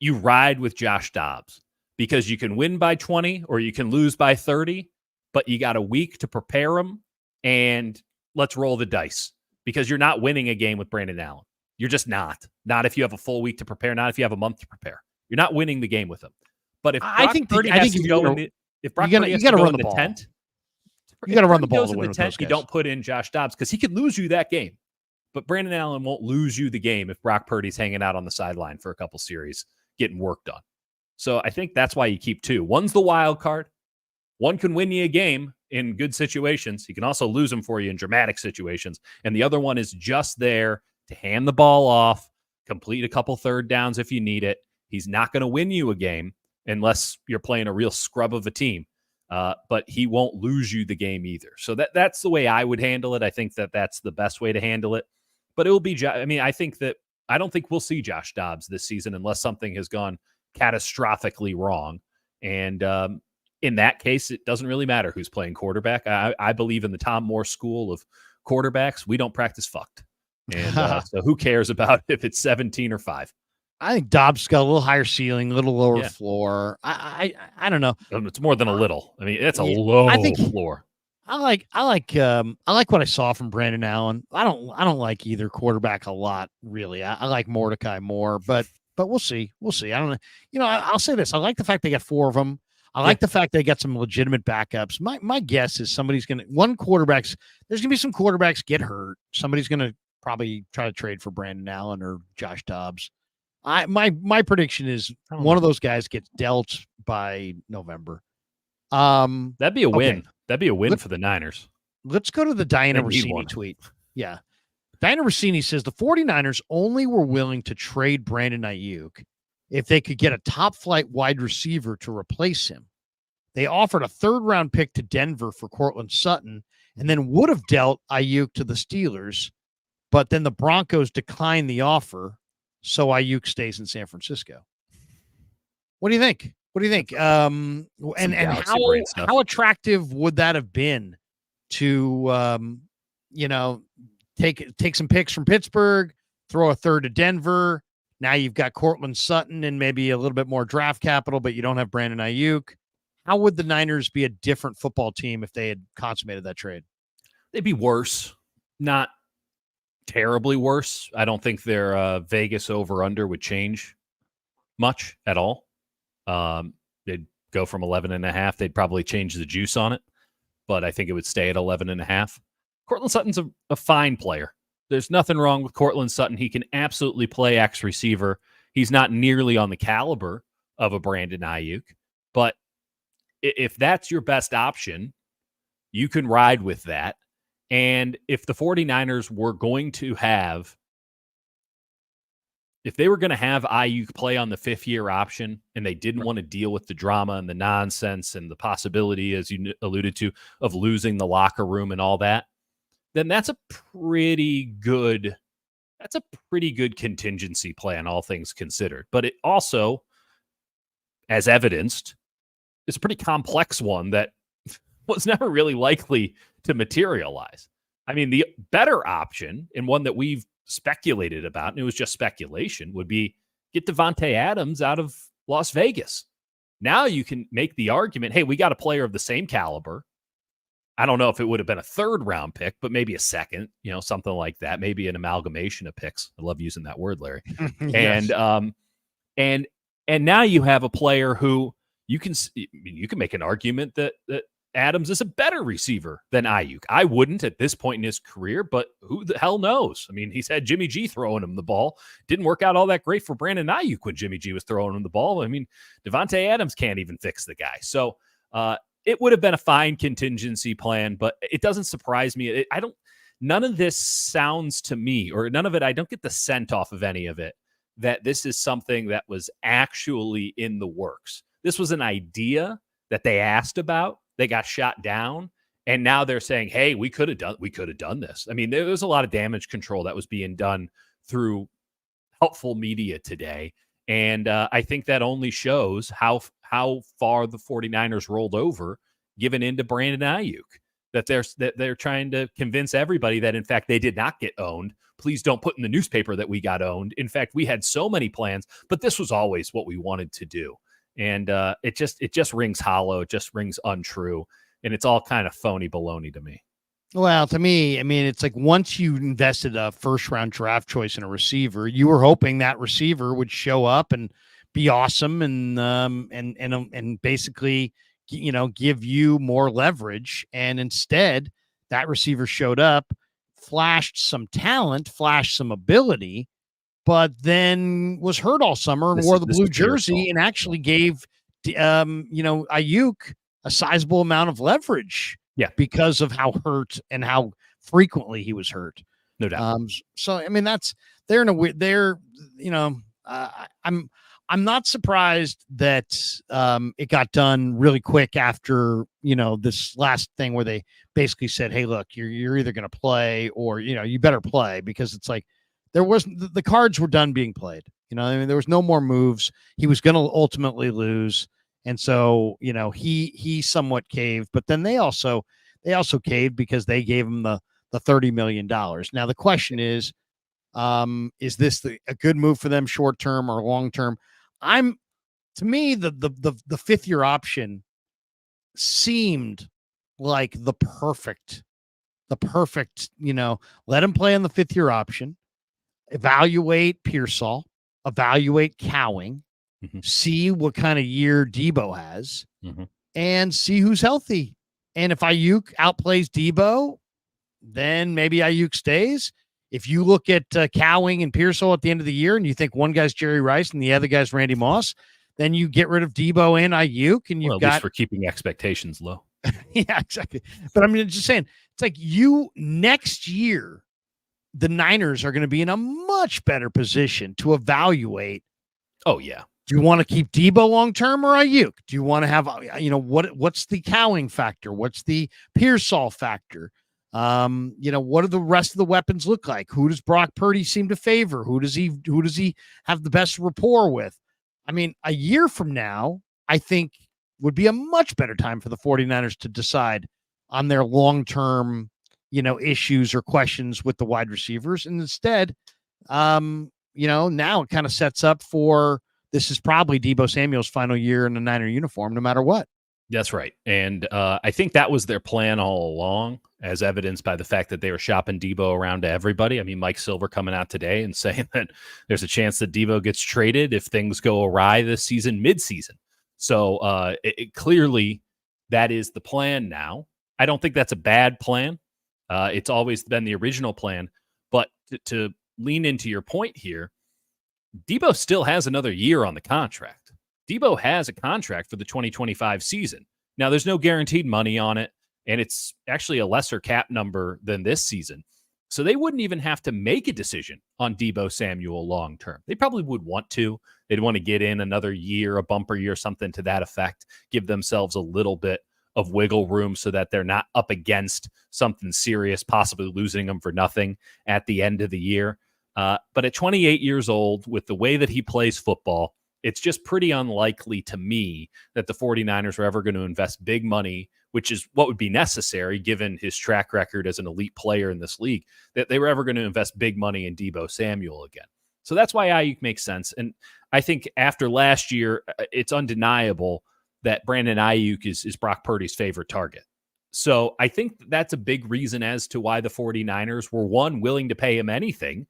you ride with Josh Dobbs because you can win by 20 or you can lose by 30, but you got a week to prepare him, and let's roll the dice because you're not winning a game with Brandon Allen. You're just not. Not if you have a full week to prepare, not if you have a month to prepare. You're not winning the game with him. But if Brock Purdy has to go in the tent, you got to run the ball to win with those guys. You don't put in Josh Dobbs because he could lose you that game. But Brandon Allen won't lose you the game if Brock Purdy's hanging out on the sideline for a couple series, getting work done. So I think that's why you keep 2. One's the wild card. One can win you a game in good situations. He can also lose them for you in dramatic situations. And the other one is just there to hand the ball off, complete a couple third downs if you need it. He's not going to win you a game unless you're playing a real scrub of a team. But he won't lose you the game either. So that's the way I would handle it. I think that's the best way to handle it. but it will be. I mean, I don't think we'll see Josh Dobbs this season unless something has gone catastrophically wrong. And in that case, it doesn't really matter who's playing quarterback. I believe in the Tom Moore school of quarterbacks. We don't practice fucked. And so who cares about if it's 17 or 5? I think Dobbs got a little higher ceiling, a little lower floor. I don't know. It's more than a little. I mean, it's a low floor. I like what I saw from Brandon Allen. I don't like either quarterback a lot, really. I like Mordecai more, but we'll see. I don't know. I'll say this. I like the fact they got 4 of them. I like the fact they got some legitimate backups. My guess is there's going to be some quarterbacks get hurt. Somebody's going to probably try to trade for Brandon Allen or Josh Dobbs. My prediction is one of those guys gets dealt by November. That'd be a win. That'd be a win for the Niners. Let's go to the Diana Rossini tweet. Yeah. Diana Rossini says the 49ers only were willing to trade Brandon Aiyuk if they could get a top-flight wide receiver to replace him. They offered a 3rd-round pick to Denver for Cortland Sutton and then would have dealt Aiyuk to the Steelers, but then the Broncos declined the offer, so Aiyuk stays in San Francisco. What do you think? And how attractive would that have been to take some picks from Pittsburgh, throw a 3rd to Denver? Now you've got Cortland Sutton and maybe a little bit more draft capital, but you don't have Brandon Aiyuk. How would the Niners be a different football team if they had consummated that trade? They'd be worse, not terribly worse. I don't think their Vegas over-under would change much at all. They'd go from 11.5. They'd probably change the juice on it, but I think it would stay at 11.5. Cortland Sutton's a fine player. There's nothing wrong with Cortland Sutton. He can absolutely play X receiver. He's not nearly on the caliber of a Brandon Aiyuk, but if that's your best option, you can ride with that. And if the 49ers were going to have, if they were going to have Aiyuk play on the 5th-year option and they didn't want to deal with the drama and the nonsense and the possibility, as you alluded to, of losing the locker room and all that, then that's a pretty good contingency plan, all things considered. But it also, as evidenced, is a pretty complex one that was never really likely to materialize. I mean, the better option, and one that we've speculated about, and it was just speculation, would be get Davante Adams out of Las Vegas. Now you can make the argument, hey, we got a player of the same caliber. I don't know if it would have been a 3rd-round pick, but maybe a 2nd, something like that. Maybe an amalgamation of picks. I love using that word, Larry. Yes. And now you have a player who you can make an argument that Adams is a better receiver than Aiyuk. I wouldn't at this point in his career, but who the hell knows? I mean, he's had Jimmy G throwing him the ball. Didn't work out all that great for Brandon Aiyuk when Jimmy G was throwing him the ball. I mean, Davante Adams can't even fix the guy. So it would have been a fine contingency plan, but it doesn't surprise me. None of this sounds to me, or none of it, I don't get the scent off of any of it, that this is something that was actually in the works. This was an idea that they asked about. They got shot down, and now they're saying, hey, we could have done this. I mean, there was a lot of damage control that was being done through helpful media today. And I think that only shows how far the 49ers rolled over, given into Brandon Aiyuk, that they're trying to convince everybody that, in fact, they did not get owned. Please don't put in the newspaper that we got owned. In fact, we had so many plans, but this was always what we wanted to do. And it just rings hollow. It just rings untrue. And it's all kind of phony baloney to me. Well, to me, I mean, it's like once you invested a 1st-round draft choice in a receiver, you were hoping that receiver would show up and be awesome and basically, give you more leverage. And instead, that receiver showed up, flashed some talent, flashed some ability, but then was hurt all summer and wore the blue jersey and actually gave, Aiyuk a sizable amount of leverage. Yeah, because of how hurt and how frequently he was hurt. No doubt. So I mean, I'm not surprised that it got done really quick after, this last thing where they basically said, hey, look, you're either going to play or, you better play, because it's like there wasn't the cards were done being played. There was no more moves. He was going to ultimately lose. And so, he somewhat caved, but then they also caved because they gave him the $30 million. Now, the question is this a good move for them short term or long term? To me, the fifth year option seemed like the perfect, let him play on the fifth year option, evaluate Pearsall, evaluate Cowing, see what kind of year Debo has, and see who's healthy. And if Aiyuk outplays Debo, then maybe Aiyuk stays. If you look at Cowing and Pearsall at the end of the year and you think one guy's Jerry Rice and the other guy's Randy Moss, then you get rid of Debo and Aiyuk, and you've at least for keeping expectations low. Yeah, exactly. But I'm just saying, it's like next year, the Niners are going to be in a much better position to evaluate. Oh, yeah. Do you want to keep Debo long-term or Aiyuk? Do you want to have, what's the Cowing factor? What's the Pearsall factor? What do the rest of the weapons look like? Who does Brock Purdy seem to favor? Who does he have the best rapport with? I mean, a year from now, I think would be a much better time for the 49ers to decide on their long-term, issues or questions with the wide receivers. And instead, now it kind of sets up for, this is probably Debo Samuel's final year in a Niner uniform, no matter what. That's right. And I think that was their plan all along, as evidenced by the fact that they were shopping Debo around to everybody. I mean, Mike Silver coming out today and saying that there's a chance that Debo gets traded if things go awry this season, mid-season. So clearly that is the plan now. I don't think that's a bad plan. It's always been the original plan. But to lean into your point here, Debo still has another year on the contract. Debo has a contract for the 2025 season. Now, there's no guaranteed money on it, and it's actually a lesser cap number than this season. So they wouldn't even have to make a decision on Debo Samuel long term. They probably would want to. They'd want to get in another year, a bumper year, something to that effect, give themselves a little bit of wiggle room so that they're not up against something serious, possibly losing them for nothing at the end of the year. But at 28 years old, with the way that he plays football, it's just pretty unlikely to me that the 49ers are ever going to invest big money, which is what would be necessary given his track record as an elite player in this league, that they were ever going to invest big money in Debo Samuel again. So that's why Aiyuk makes sense. And I think after last year, it's undeniable that Brandon Aiyuk is Brock Purdy's favorite target. So I think that's a big reason as to why the 49ers were, one, willing to pay him anything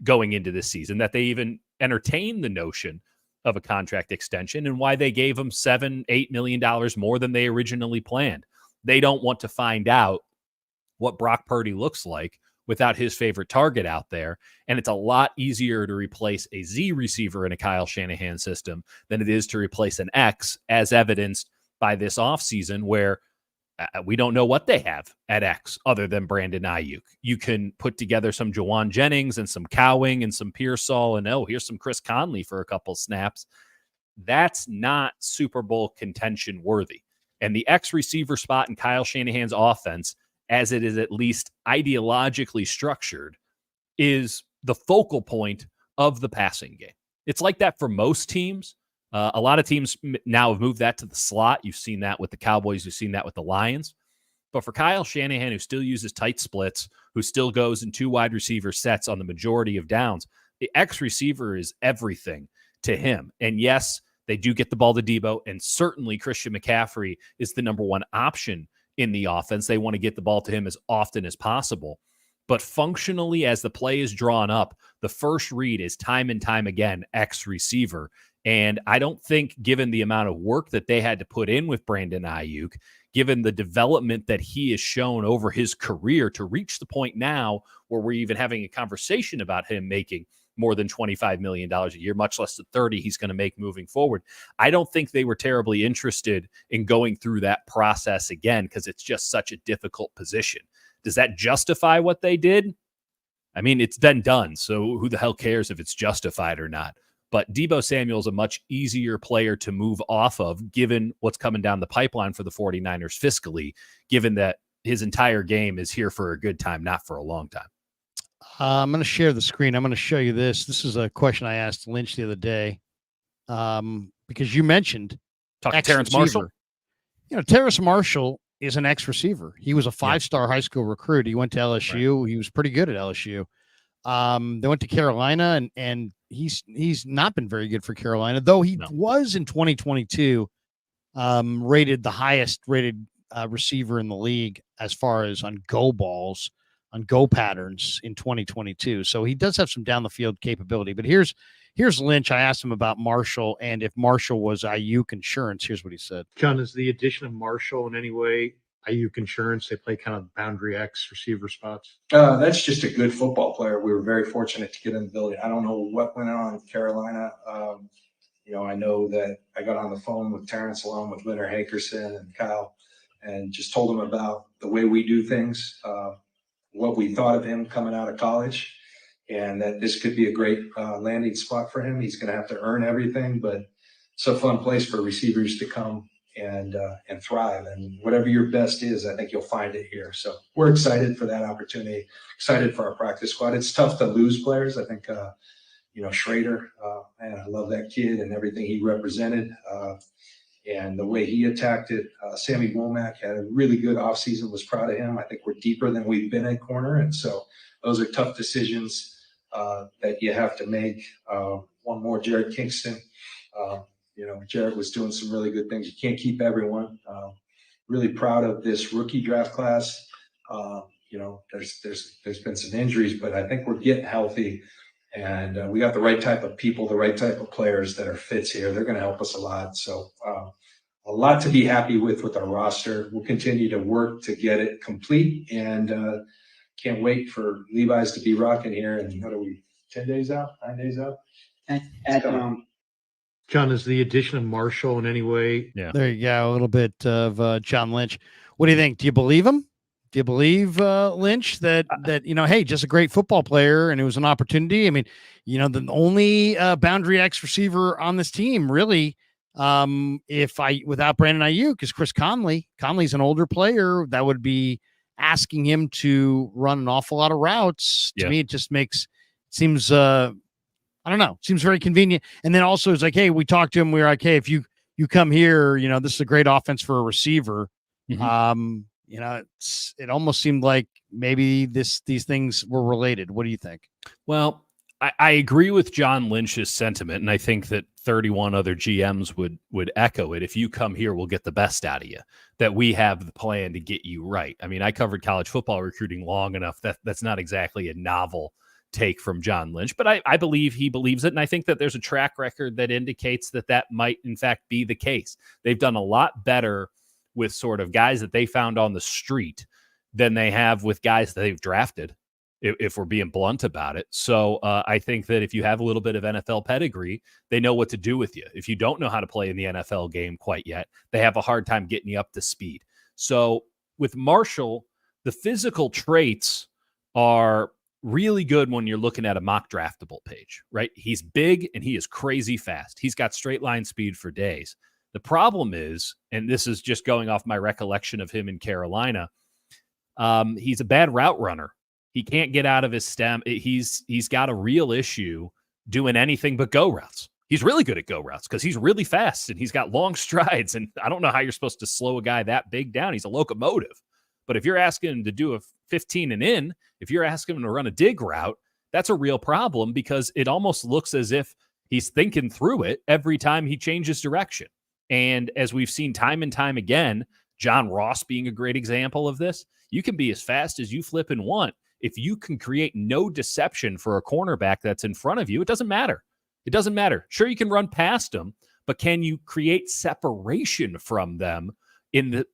going into this season, that they even entertained the notion of a contract extension, and why they gave him $7-8 million more than they originally planned. They don't want to find out what Brock Purdy looks like without his favorite target out there. And it's a lot easier to replace a Z receiver in a Kyle Shanahan system than it is to replace an X, as evidenced by this offseason, where we don't know what they have at X other than Brandon Aiyuk. You can put together some Jawan Jennings and some Cowing and some Pearsall, and here's some Chris Conley for a couple snaps. That's not Super Bowl contention worthy. And the X receiver spot in Kyle Shanahan's offense, as it is at least ideologically structured, is the focal point of the passing game. It's like that for most teams. A lot of teams now have moved that to the slot. You've seen that with the Cowboys. You've seen that with the Lions. But for Kyle Shanahan, who still uses tight splits, who still goes in two wide receiver sets on the majority of downs, the X receiver is everything to him. And yes, they do get the ball to Debo, and certainly Christian McCaffrey is the number one option in the offense. They want to get the ball to him as often as possible. But functionally, as the play is drawn up, the first read is time and time again X receiver. And I don't think, given the amount of work that they had to put in with Brandon Aiyuk, given the development that he has shown over his career to reach the point now where we're even having a conversation about him making more than $25 million a year, much less the 30 he's going to make moving forward. I don't think they were terribly interested in going through that process again, because it's just such a difficult position. Does that justify what they did? I mean, it's been done, so who the hell cares if it's justified or not? But Debo Samuel is a much easier player to move off of, given what's coming down the pipeline for the 49ers fiscally, given that his entire game is here for a good time, not for a long time. I'm going to share the screen. I'm going to show you this. This is a question I asked Lynch the other day, because you mentioned Terrence Marshall. Terrence Marshall is an ex-receiver. He was a 5-star high school recruit. He went to LSU. Right. He was pretty good at LSU. They went to Carolina, and he's not been very good for Carolina, though he was in 2022 rated the highest rated receiver in the league as far as on go balls, on go patterns in 2022. So he does have some down the field capability. But here's Lynch. I asked him about Marshall and if Marshall was Aiyuk insurance. Here's what he said. John, is the addition of Marshall in any way Aiyuk insurance? They play kind of boundary X receiver spots. That's just a good football player. We were very fortunate to get in the building. I don't know what went on in Carolina. I know that I got on the phone with Terrence along with Leonard Hankerson and Kyle and just told them about the way we do things, what we thought of him coming out of college, and that this could be a great landing spot for him. He's going to have to earn everything, but it's a fun place for receivers to come and thrive. And whatever your best is, I think you'll find it here. So we're excited for that opportunity, excited for our practice squad. It's tough to lose players. I think, Schrader, man, I love that kid and everything he represented and the way he attacked it. Sammy Womack had a really good offseason, was proud of him. I think we're deeper than we've been at corner. And so those are tough decisions that you have to make. One more, Jared Kingston. Jared was doing some really good things. You can't keep everyone. Really proud of this rookie draft class. There's been some injuries, but I think we're getting healthy, and we got the right type of people, the right type of players that are fits here. They're going to help us a lot. So a lot to be happy with our roster. We'll continue to work to get it complete, and can't wait for Levi's to be rocking here. And what are we, 10 days out, 9 days out? John, is the addition of Marshall in any way? Yeah. There you go. A little bit of John Lynch. What do you think? Do you believe him? Do you believe Lynch that hey, just a great football player and it was an opportunity? I mean, the only boundary X receiver on this team really, without Brandon Aiyuk, is Chris Conley. Conley's an older player that would be asking him to run an awful lot of routes. To me, it just seems I don't know. Seems very convenient. And then also it's like, hey, we talked to him. We were like, hey, if you come here, this is a great offense for a receiver. Mm-hmm. It almost seemed like maybe these things were related. What do you think? Well, I agree with John Lynch's sentiment, and I think that 31 other GMs would echo it. If you come here, we'll get the best out of you, that we have the plan to get you right. I mean, I covered college football recruiting long enough that that's not exactly a novel take from John Lynch, but I believe he believes it. And I think that there's a track record that indicates that might in fact be the case. They've done a lot better with sort of guys that they found on the street than they have with guys that they've drafted, if we're being blunt about it. So I think that if you have a little bit of NFL pedigree, they know what to do with you. If you don't know how to play in the NFL game quite yet, they have a hard time getting you up to speed. So with Marshall, the physical traits are really good when you're looking at a mock draftable page, right? He's big and he is crazy fast. He's got straight line speed for days. The problem is, and this is just going off my recollection of him in Carolina, he's a bad route runner. He can't get out of his stem. He's got a real issue doing anything but go routes. He's really good at go routes because he's really fast and he's got long strides. And I don't know how you're supposed to slow a guy that big down. He's a locomotive. But if you're asking him to do a 15 and in, if you're asking him to run a dig route, that's a real problem because it almost looks as if he's thinking through it every time he changes direction. And as we've seen time and time again, John Ross being a great example of this, you can be as fast as you flip and want. If you can create no deception for a cornerback that's in front of you, it doesn't matter. It doesn't matter. Sure, you can run past them, but can you create separation from them in the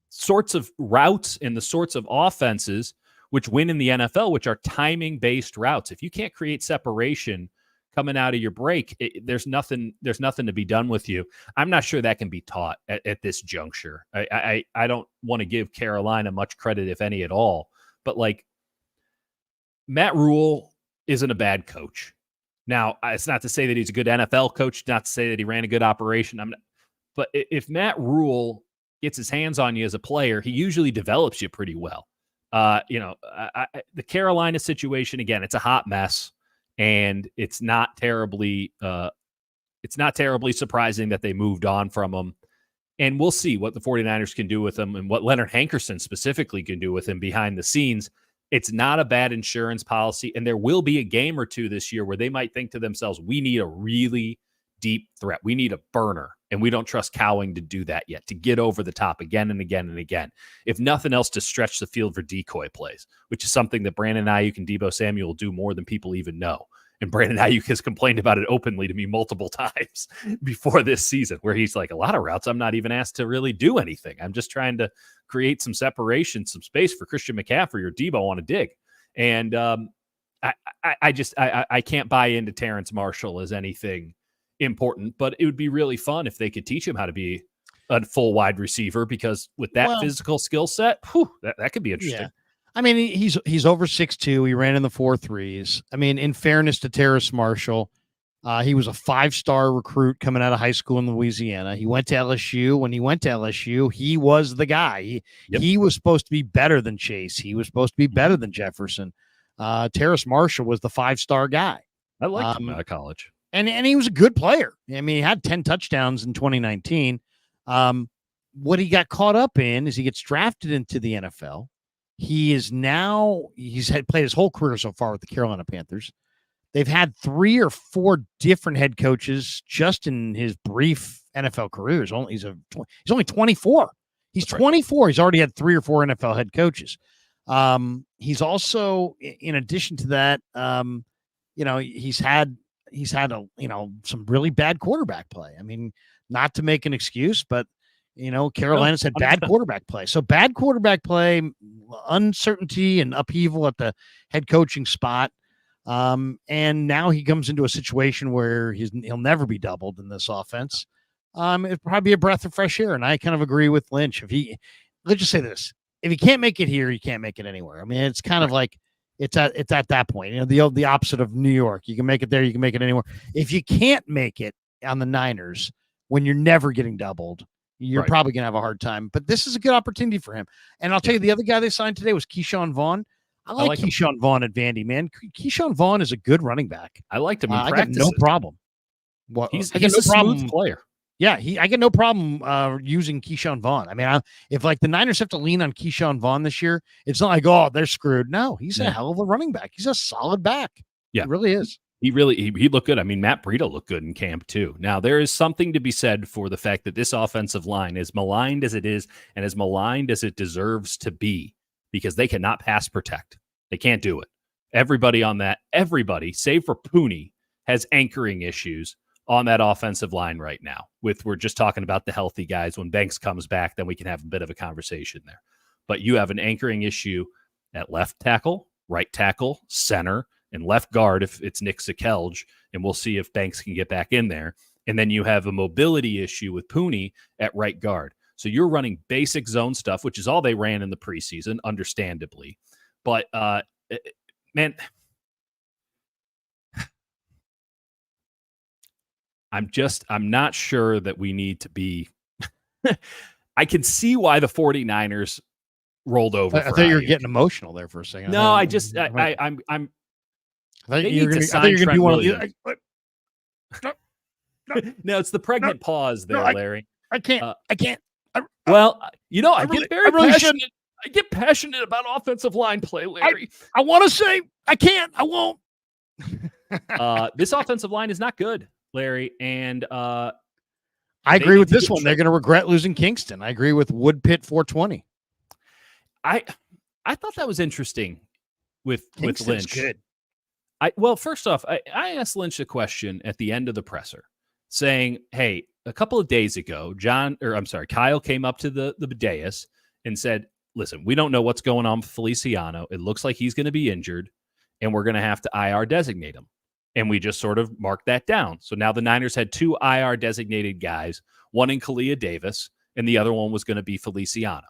sorts of routes and the sorts of offenses which win in the NFL, which are timing-based routes? If you can't create separation coming out of your break, there's nothing to be done with you. I'm not sure that can be taught at this juncture. I don't want to give Carolina much credit, if any at all, but like Matt Rule isn't a bad coach. Now, it's not to say that he's a good NFL coach, not to say that he ran a good operation. But if Matt Rule gets his hands on you as a player, he usually develops you pretty well. The Carolina situation, again, it's a hot mess, and it's not terribly surprising that they moved on from him. And we'll see what the 49ers can do with him and what Leonard Hankerson specifically can do with him behind the scenes. It's not a bad insurance policy, and there will be a game or two this year where they might think to themselves, we need a really deep threat. We need a burner, and we don't trust Cowing to do that yet, to get over the top again and again and again. If nothing else, to stretch the field for decoy plays, which is something that Brandon Aiyuk and Debo Samuel do more than people even know. And Brandon Aiyuk has complained about it openly to me multiple times before this season, where he's like, a lot of routes I'm not even asked to really do anything. I'm just trying to create some separation, some space for Christian McCaffrey or Debo on a dig. And I can't buy into Terrence Marshall as anything important, but it would be really fun if they could teach him how to be a full wide receiver, because with that physical skill set, that could be interesting. Yeah. I mean, he's over 6'2". He ran in the 4.3s. I mean, in fairness to Terrence Marshall, he was a 5-star recruit coming out of high school in Louisiana. He went to LSU. When he went to LSU, he was the guy. He was supposed to be better than Chase. He was supposed to be better than Jefferson. Terrence Marshall was the 5-star guy. I liked him out of college. And he was a good player. I mean, he had 10 touchdowns in 2019. What he got caught up in is he gets drafted into the NFL. He's played his whole career so far with the Carolina Panthers. They've had 3 or 4 different head coaches just in his brief NFL career. He's only 24. He's 24. He's already had 3 or 4 NFL head coaches. He's also, in addition to that, he's had some really bad quarterback play. I mean, not to make an excuse, but Carolina's had bad quarterback play. So bad quarterback play, uncertainty and upheaval at the head coaching spot. And now he comes into a situation where he'll never be doubled in this offense. It'd probably be a breath of fresh air. And I kind of agree with Lynch. Let's just say this, if he can't make it here, you can't make it anywhere. I mean, it's kind of like, it's at that point, the opposite of New York. You can make it there, you can make it anywhere. If you can't make it on the Niners, when you're never getting doubled, you're probably going to have a hard time. But this is a good opportunity for him. And I'll tell you, the other guy they signed today was Keyshawn Vaughn. I like Keyshawn Vaughn at Vandy, man. Keyshawn Vaughn is a good running back. I liked him in I practice. got no problem. He's a smooth player. Yeah, I get no problem using Keyshawn Vaughn. I mean, if the Niners have to lean on Keyshawn Vaughn this year, it's not like, oh, they're screwed. No, he's a hell of a running back. He's a solid back. Yeah, he really is. He looked good. I mean, Matt Breida looked good in camp too. Now, there is something to be said for the fact that this offensive line, as maligned as it is and as maligned as it deserves to be, because they cannot pass protect. They can't do it. Everybody, save for Pooney, has anchoring issues on that offensive line right now. We're just talking about the healthy guys. When Banks comes back, then we can have a bit of a conversation there. But you have an anchoring issue at left tackle, right tackle, center, and left guard if it's Nick Sakelj, and we'll see if Banks can get back in there. And then you have a mobility issue with Pooney at right guard. So you're running basic zone stuff, which is all they ran in the preseason, understandably. But, man, I'm not sure that we need to be I can see why the 49ers rolled over. I thought you were getting emotional there for a second. No, I thought you were going to be one of the. No, it's the pregnant pause there, Larry. I can't. I get very passionate. I get passionate about offensive line play, Larry. I want to say I can't. I won't. This offensive line is not good, Larry, and I agree with this one. They're going to regret losing Kingston. I agree with Woodpit 420. I thought that was interesting with Lynch. Good. First off, I asked Lynch a question at the end of the presser saying, hey, a couple of days ago, Kyle came up to the dais and said, listen, we don't know what's going on with Feliciano. It looks like he's going to be injured, and we're going to have to IR designate him. And we just sort of marked that down. So now the Niners had 2 IR designated guys, one in Kalia Davis, and the other one was going to be Feliciano.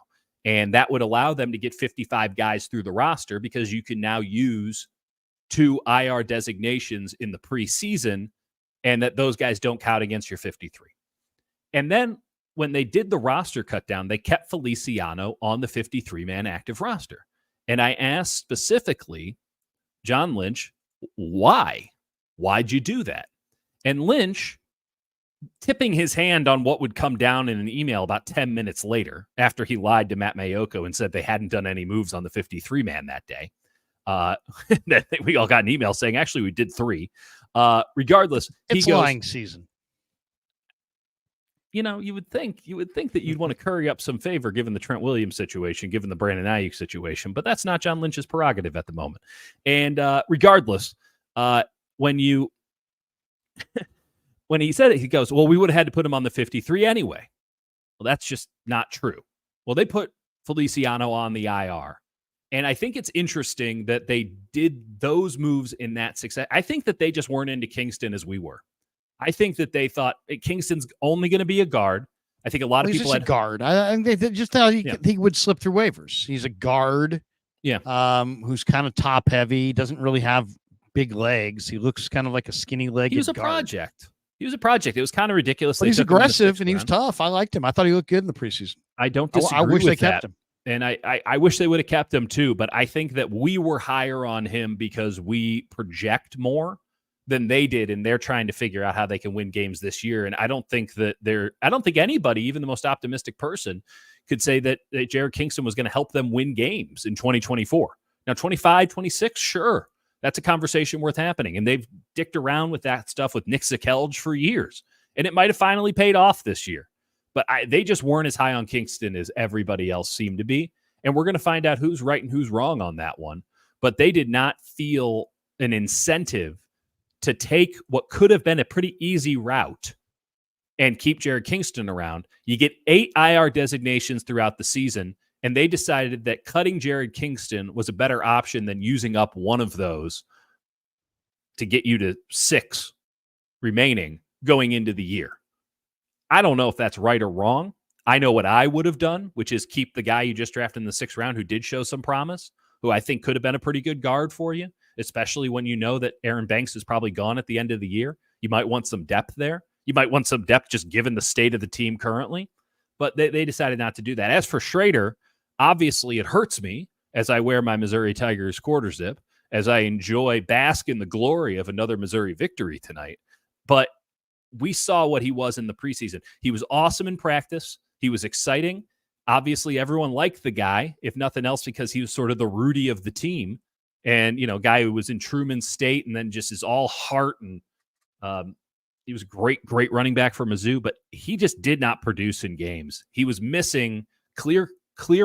And that would allow them to get 55 guys through the roster because you can now use 2 IR designations in the preseason, and that those guys don't count against your 53. And then when they did the roster cut down, they kept Feliciano on the 53-man active roster. And I asked specifically John Lynch, why? Why'd you do that? And Lynch, tipping his hand on what would come down in an email about 10 minutes later, after he lied to Matt Mayoko and said they hadn't done any moves on the 53-man that day, that we all got an email saying, actually, we did 3. Regardless, it's he goes, lying season. You know, you would think that you'd want to curry up some favor given the Trent Williams situation, given the Brandon Aiyuk situation, but that's not John Lynch's prerogative at the moment. And regardless, when he said it, he goes, well, we would have had to put him on the 53 anyway. Well, that's just not true. Well, they put Feliciano on the IR. And I think it's interesting that they did those moves in that success. I think that they just weren't into Kingston as we were. I think that they thought Kingston's only going to be a guard. I think a lot of people had a guard. I think they just thought he would slip through waivers. He's a guard. Yeah. Who's kind of top heavy. Doesn't really have big legs. He looks kind of like a skinny leg. He was a project. It was kind of ridiculous. But he's aggressive and he was tough. I liked him. I thought he looked good in the preseason. I don't disagree I wish with they kept him. And I wish they would have kept him too. But I think that we were higher on him because we project more than they did, and they're trying to figure out how they can win games this year. And I don't think anybody, even the most optimistic person, could say that Jared Kingston was going to help them win games in 2024. Now, 25, 26, sure. That's a conversation worth happening. And they've dicked around with that stuff with Nick Zakelj for years. And it might have finally paid off this year. But they just weren't as high on Kingston as everybody else seemed to be. And we're going to find out who's right and who's wrong on that one. But they did not feel an incentive to take what could have been a pretty easy route and keep Jared Kingston around. You get 8 IR designations throughout the season, and they decided that cutting Jared Kingston was a better option than using up one of those to get you to 6 remaining going into the year. I don't know if that's right or wrong. I know what I would have done, which is keep the guy you just drafted in the 6th round who did show some promise, who I think could have been a pretty good guard for you, especially when you know that Aaron Banks is probably gone at the end of the year. You might want some depth there. You might want some depth just given the state of the team currently. But they decided not to do that. As for Schrader, obviously it hurts me as I wear my Missouri Tigers quarter zip, as I bask in the glory of another Missouri victory tonight. But we saw what he was in the preseason. He was awesome in practice. He was exciting. Obviously, everyone liked the guy, if nothing else, because he was sort of the Rudy of the team. And, guy who was in Truman State and then just is all heart. And he was great running back for Mizzou, but he just did not produce in games. He was missing clear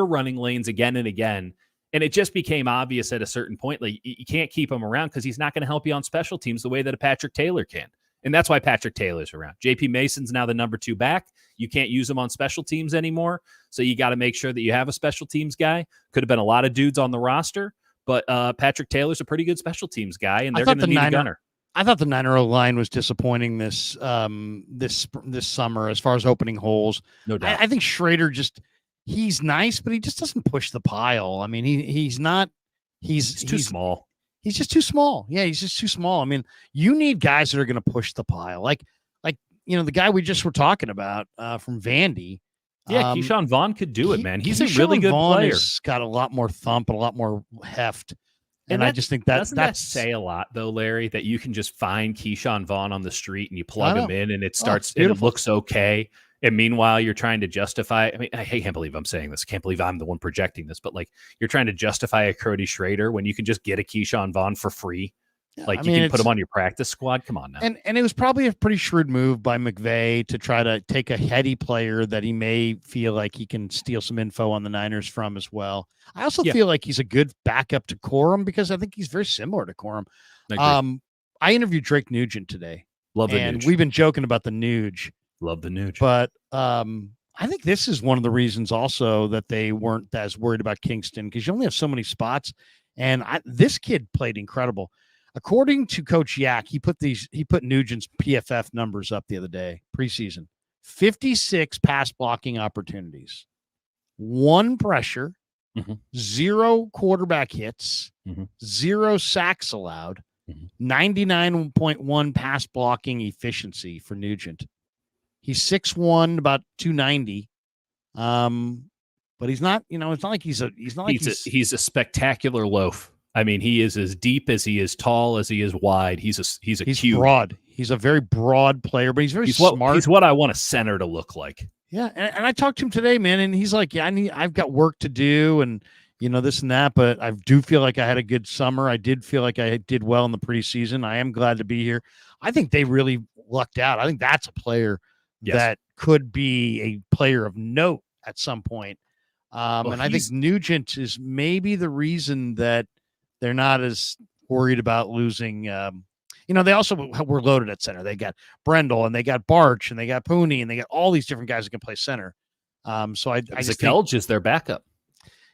running lanes again and again. And it just became obvious at a certain point, like you can't keep him around because he's not going to help you on special teams the way that a Patrick Taylor can. And that's why Patrick Taylor's around. JP Mason's now the number 2 back. You can't use him on special teams anymore. So you got to make sure that you have a special teams guy. Could have been a lot of dudes on the roster, but Patrick Taylor's a pretty good special teams guy, and they're going to need a gunner. I thought the Niner line was disappointing this summer as far as opening holes. No doubt. I think Schrader he's nice, but he just doesn't push the pile. I mean, he's too small. He's just too small. Yeah, he's just too small. I mean, you need guys that are going to push the pile. Like the guy we just were talking about from Vandy. Yeah, Keyshawn Vaughn could do it, man. He's a really good player. He's got a lot more thump and a lot more heft. And I just think doesn't that say a lot, though, Larry, that you can just find Keyshawn Vaughn on the street and you plug him in and it starts and it looks okay. And meanwhile, you're trying to justify. I mean, I can't believe I'm saying this. I can't believe I'm the one projecting this. But you're trying to justify a Cody Schrader when you can just get a Keyshawn Vaughn for free. You can put him on your practice squad. Come on now. And it was probably a pretty shrewd move by McVay to try to take a heady player that he may feel like he can steal some info on the Niners from as well. I also feel like he's a good backup to Corum because I think he's very similar to Corum. I interviewed Drake Nugent today. Love the and Nuge. We've been joking about the Nuge. Love the Nuge. But I think this is one of the reasons also that they weren't as worried about Kingston because you only have so many spots. And this kid played incredible. According to Coach Yak, he put Nugent's PFF numbers up the other day, preseason. 56 pass blocking opportunities, 1 pressure, Mhm. 0 quarterback hits, Mhm. 0 sacks allowed, Mhm. 99.1 pass blocking efficiency for Nugent. He's 6'1", about 290. But he's not, it's not like he's a spectacular loaf. I mean, he is as deep as he is tall as he is wide. He's a cube. broad. He's a very broad player, but he's very smart. He's what I want a center to look like. Yeah, and I talked to him today, man, and he's like, yeah, I've got work to do, and this and that, but I do feel like I had a good summer. I did feel like I did well in the preseason. I am glad to be here. I think they really lucked out. I think that's a player that could be a player of note at some point. And I think Nugent is maybe the reason that they're not as worried about losing. They also were loaded at center. They got Brendel, and they got Barch, and they got Pooney, and they got all these different guys that can play center. So I just think is their backup.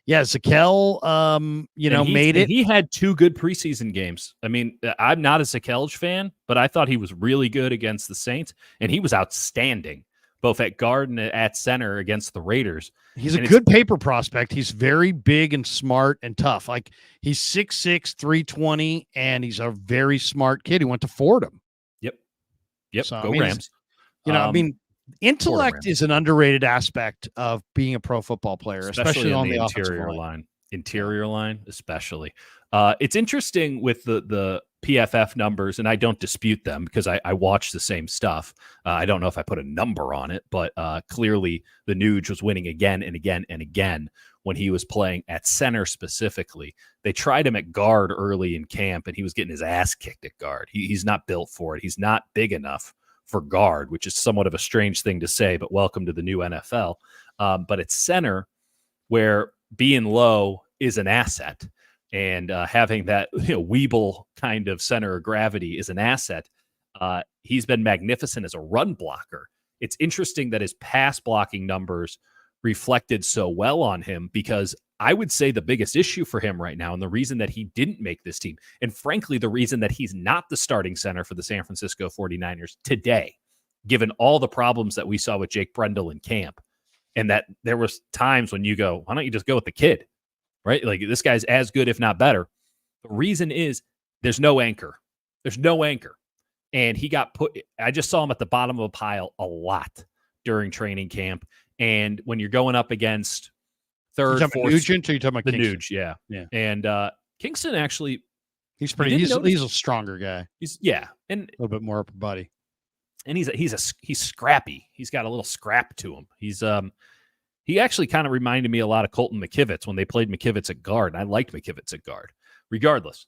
Yeah, Zakelj, made it. He had 2 good preseason games. I mean, I'm not a Zakelj fan, but I thought he was really good against the Saints, and he was outstanding, both at guard and at center against the Raiders. He's a good paper prospect. He's very big and smart and tough. Like, he's 6'6", 320, and he's a very smart kid. He went to Fordham. Yep. So, Go Rams. Intellect is an underrated aspect of being a pro football player, especially on the interior line. Interior line, especially. It's interesting with the PFF numbers, and I don't dispute them because I watch the same stuff. I don't know if I put a number on it, but clearly the Nuge was winning again and again and again when he was playing at center specifically. They tried him at guard early in camp, and he was getting his ass kicked at guard. He's not built for it. He's not big enough for guard, which is somewhat of a strange thing to say, but welcome to the new NFL. But it's center where being low is an asset, and having that Weeble kind of center of gravity is an asset. He's been magnificent as a run blocker. It's interesting that his pass blocking numbers reflected so well on him, because I would say the biggest issue for him right now, and the reason that he didn't make this team, and frankly, the reason that he's not the starting center for the San Francisco 49ers today, given all the problems that we saw with Jake Brendel in camp, and that there was times when you go, why don't you just go with the kid, right? Like, this guy's as good, if not better. The reason is there's no anchor. There's no anchor. And he got I just saw him at the bottom of a pile a lot during training camp. And when you're going up against third, fourth, Nugent, or you talking about the Kingston? Nuge, yeah. And Kingston actually, he's a stronger guy. And a little bit more upper body. And he's scrappy. He's got a little scrap to him. He actually kind of reminded me a lot of Colton McKivitz when they played McKivitz at guard. And I liked McKivitz at guard. Regardless,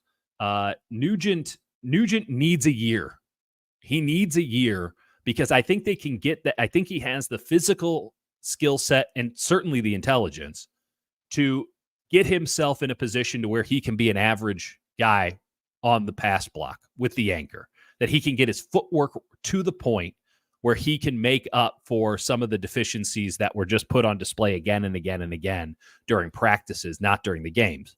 Nugent needs a year. He needs a year, because I think they can get that. I think he has the physical skill set and certainly the intelligence to get himself in a position to where he can be an average guy on the pass block with the anchor, that he can get his footwork to the point where he can make up for some of the deficiencies that were just put on display again and again and again during practices, not during the games.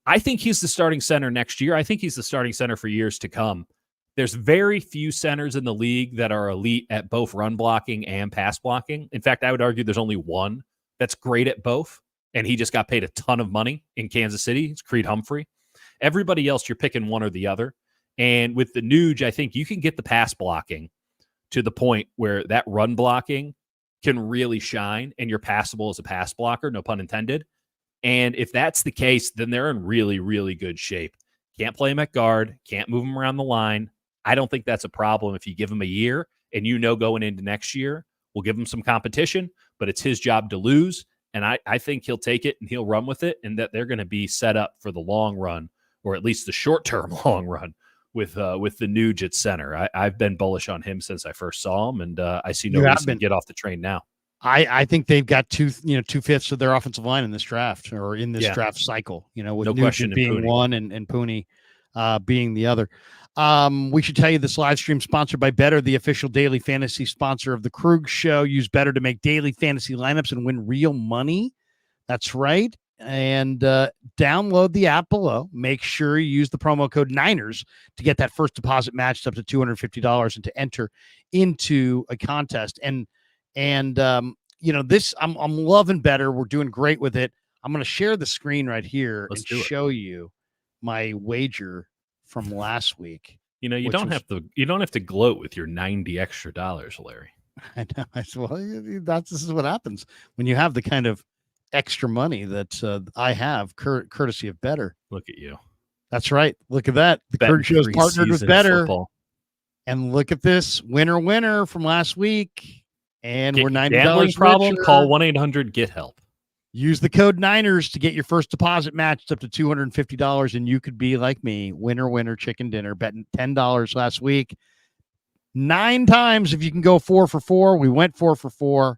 I think he's the starting center next year. I think he's the starting center for years to come. There's very few centers in the league that are elite at both run blocking and pass blocking. In fact, I would argue there's only one that's great at both, and he just got paid a ton of money in Kansas City. It's Creed Humphrey. Everybody else, you're picking one or the other. And with the Nuge, I think you can get the pass blocking to the point where that run blocking can really shine, and you're passable as a pass blocker, no pun intended. And if that's the case, then they're in really, really good shape. Can't play him at guard, can't move him around the line. I don't think that's a problem if you give him a year, and going into next year, we'll give him some competition, but it's his job to lose. And I think he'll take it and he'll run with it, and that they're going to be set up for the long run, or at least the short-term long run, with the Nuge at center. I've been bullish on him since I first saw him, and I see no reason to get off the train now. I think they've got 2/5 of their offensive line in this draft, or in this draft cycle, with no Nugent being one and Pooney being the other. We should tell you this live stream sponsored by Better, the official daily fantasy sponsor of the Krueger Show. Use Better to make daily fantasy lineups and win real money. That's right. And download the app below. Make sure you use the promo code Niners to get that first deposit matched up to $250 and to enter into a contest. And this, I'm loving Better. We're doing great with it. I'm going to share the screen right here Let's and do it. show you my wager from last week. You know, you which don't was- have to gloat with your $90 extra, Larry. I know. This is what happens when you have the kind of extra money that I have, courtesy of Better. Look at you. That's right. Look at that. The Betting Curtain Show's partnered with preseason Better. football. And look at this winner from last week. And Get we're your $90 gambling problem? richer. Call 1-800-GET-HELP. Use the code Niners to get your first deposit matched up to $250, and you could be like me, winner, chicken dinner, betting $10 last week. 9 times if you can go 4 for 4. We went 4 for 4.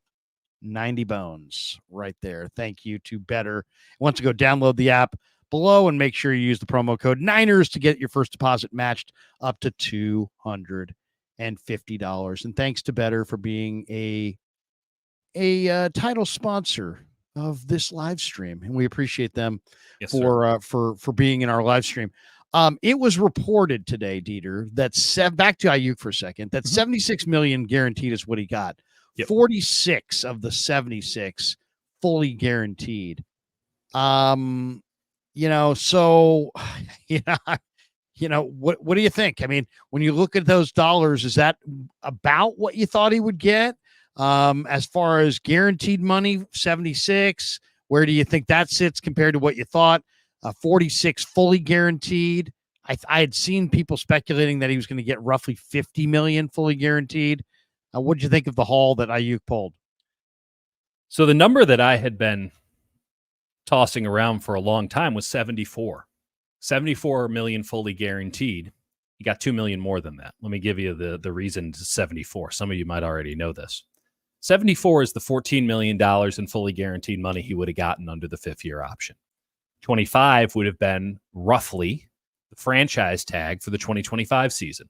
90 bones right there. Thank you to Better. Want to go download the app below and make sure you use the promo code Niners to get your first deposit matched up to $250. And thanks to Better for being a title sponsor of this live stream, and we appreciate them for being in our live stream. It was reported today, Dieter, that back to Aiyuk for a second, that 76 million guaranteed is what he got. Yep. 46 of the 76 fully guaranteed. So what do you think? I mean, when you look at those dollars, is that about what you thought he would get? As far as guaranteed money, 76, where do you think that sits compared to what you thought? 46 fully guaranteed. I had seen people speculating that he was going to get roughly 50 million fully guaranteed. What did you think of the haul that Aiyuk pulled? So the number that I had been tossing around for a long time was 74. 74 million fully guaranteed. You got 2 million more than that. Let me give you the reason to 74. Some of you might already know this. 74 is the $14 million in fully guaranteed money he would have gotten under the 5th-year option. 25 would have been roughly the franchise tag for the 2025 season.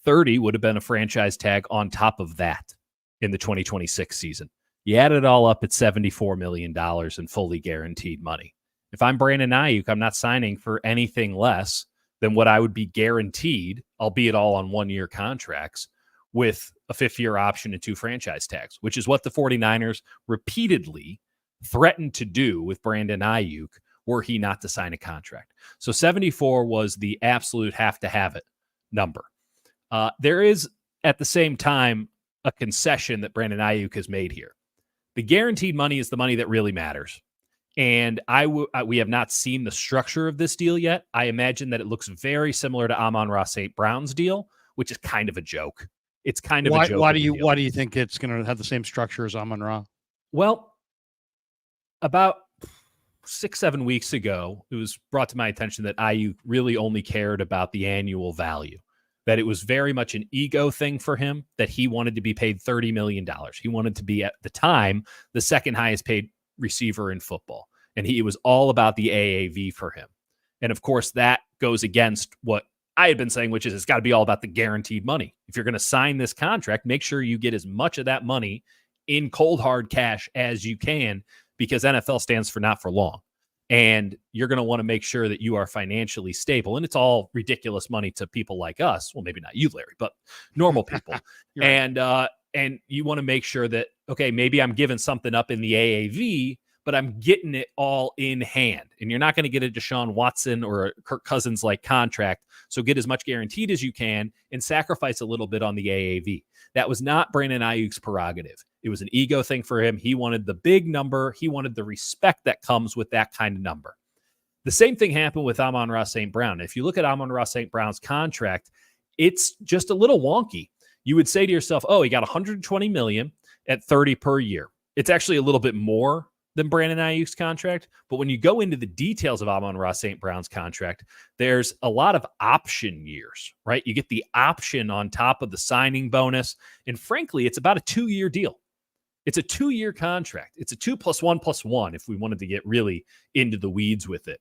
30 would have been a franchise tag on top of that in the 2026 season. You add it all up at $74 million in fully guaranteed money. If I'm Brandon Aiyuk, I'm not signing for anything less than what I would be guaranteed, albeit all on 1-year contracts, with a 5th-year option and 2 franchise tags, which is what the 49ers repeatedly threatened to do with Brandon Aiyuk were he not to sign a contract. So 74 was the absolute have-to-have-it number. There is, at the same time, a concession that Brandon Aiyuk has made here. The guaranteed money is the money that really matters. And we have not seen the structure of this deal yet. I imagine that it looks very similar to Amon-Ra St. Brown's deal, which is kind of a joke. It's kind of a joke. Why do you think it's going to have the same structure as Amon-Ra? Well, about 6-7 weeks ago, it was brought to my attention that Aiyuk really only cared about the annual value, that it was very much an ego thing for him, that he wanted to be paid $30 million. He wanted to be, at the time, the second highest paid receiver in football. And it was all about the AAV for him. And of course, that goes against what I had been saying, which is it's got to be all about the guaranteed money. If you're going to sign this contract, make sure you get as much of that money in cold hard cash as you can, because NFL stands for not for long. And you're going to want to make sure that you are financially stable. And it's all ridiculous money to people like us. Well, maybe not you, Larry, but normal people. Right. And you want to make sure that, okay, maybe I'm giving something up in the AAV, but I'm getting it all in hand. And you're not going to get a Deshaun Watson or a Kirk Cousins-like contract. So get as much guaranteed as you can and sacrifice a little bit on the AAV. That was not Brandon Aiyuk's prerogative. It was an ego thing for him. He wanted the big number. He wanted the respect that comes with that kind of number. The same thing happened with Amon-Ra St. Brown. If you look at Amon-Ra St. Brown's contract, it's just a little wonky. You would say to yourself, oh, he got $120 million at 30 per year. It's actually a little bit more than Brandon Aiyuk's contract. But when you go into the details of Amon-Ra St. Brown's contract, there's a lot of option years, right? You get the option on top of the signing bonus. And frankly, it's about a 2-year deal. It's a 2-year contract. It's a 2 + 1 + 1 if we wanted to get really into the weeds with it.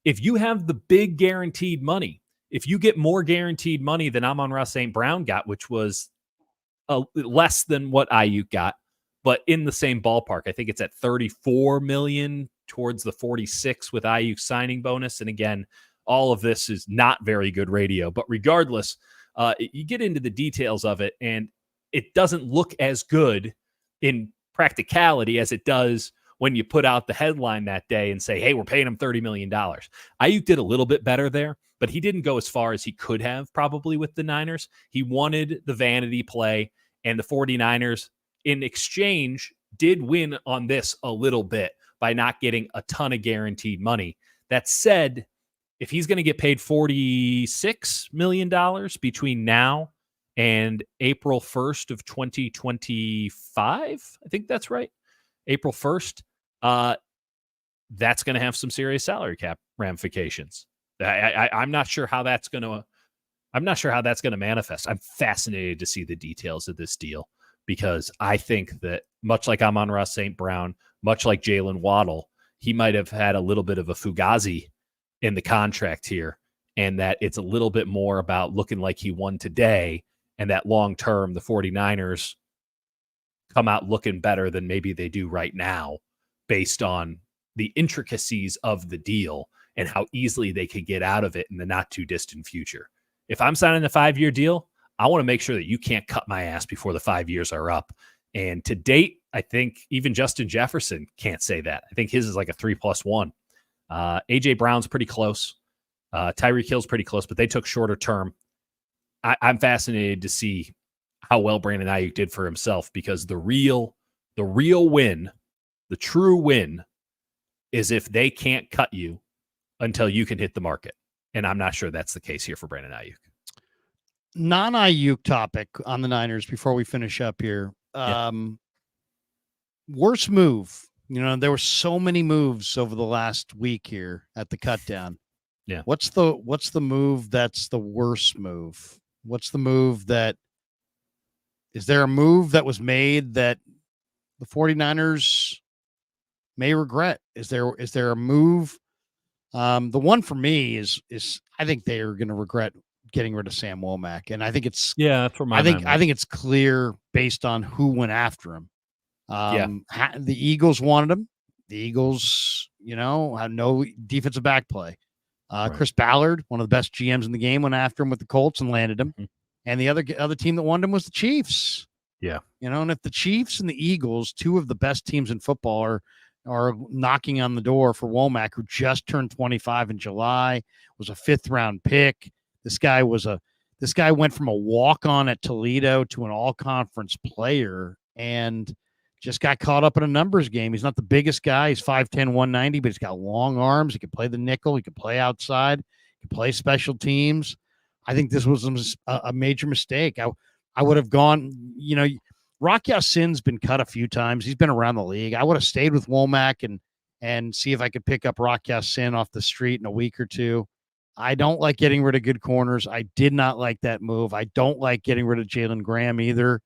If you have the big guaranteed money, if you get more guaranteed money than Amon-Ra St. Brown got, which was less than what Aiyuk got, but in the same ballpark, I think it's at 34 million towards the 46 with Aiyuk's signing bonus. And again, all of this is not very good radio, but regardless, you get into the details of it and it doesn't look as good in practicality as it does when you put out the headline that day and say, hey, we're paying him $30 million. Aiyuk did a little bit better there, but he didn't go as far as he could have probably with the Niners. He wanted the vanity play, and the 49ers in exchange did win on this a little bit by not getting a ton of guaranteed money. That said, if he's going to get paid $46 million between now and April 1st of 2025, I think that's right. April 1st, that's going to have some serious salary cap ramifications. I'm not sure how that's going to. I'm not sure how that's going to manifest. I'm fascinated to see the details of this deal because I think that much like Amon-Ra St. Brown, much like Jalen Waddle, he might have had a little bit of a fugazi in the contract here, and that it's a little bit more about looking like he won today, and that long term, the 49ers come out looking better than maybe they do right now based on the intricacies of the deal and how easily they could get out of it in the not too distant future. If I'm signing a 5-year deal, I want to make sure that you can't cut my ass before the 5 years are up. And to date, I think even Justin Jefferson can't say that. I think his is like a 3+1. AJ Brown's pretty close. Tyreek Hill's pretty close, but they took shorter term. I'm fascinated to see how well Brandon Aiyuk did for himself because the real win, the true win, is if they can't cut you until you can hit the market. And I'm not sure that's the case here for Brandon Aiyuk. Non-Aiyuk topic on the Niners before we finish up here. Worst move. You know, there were so many moves over the last week here at the Cutdown. Yeah. What's the move that's the worst move? What's the move that is there a move that was made that the 49ers may regret? Is there a move? The one for me is I think they are going to regret getting rid of Sam Womack, and I think it's that's for my. I think it's clear based on who went after him. The Eagles wanted him. The Eagles, had no defensive back play. Right. Chris Ballard, one of the best GMs in the game, went after him with the Colts and landed him. Mm-hmm. And the other team that wanted him was the Chiefs. Yeah. And if the Chiefs and the Eagles, two of the best teams in football, are knocking on the door for Womack, who just turned 25 in July, was a 5th-round pick. This guy went from a walk-on at Toledo to an all-conference player and just got caught up in a numbers game. He's not the biggest guy. He's 5'10", 190, but he's got long arms. He can play the nickel. He can play outside. He can play special teams. I think this was a major mistake. I would have gone, Rock Ya-Sin's been cut a few times. He's been around the league. I would have stayed with Womack and see if I could pick up Rock Ya-Sin off the street in a week or two. I don't like getting rid of good corners. I did not like that move. I don't like getting rid of Jalen Graham either.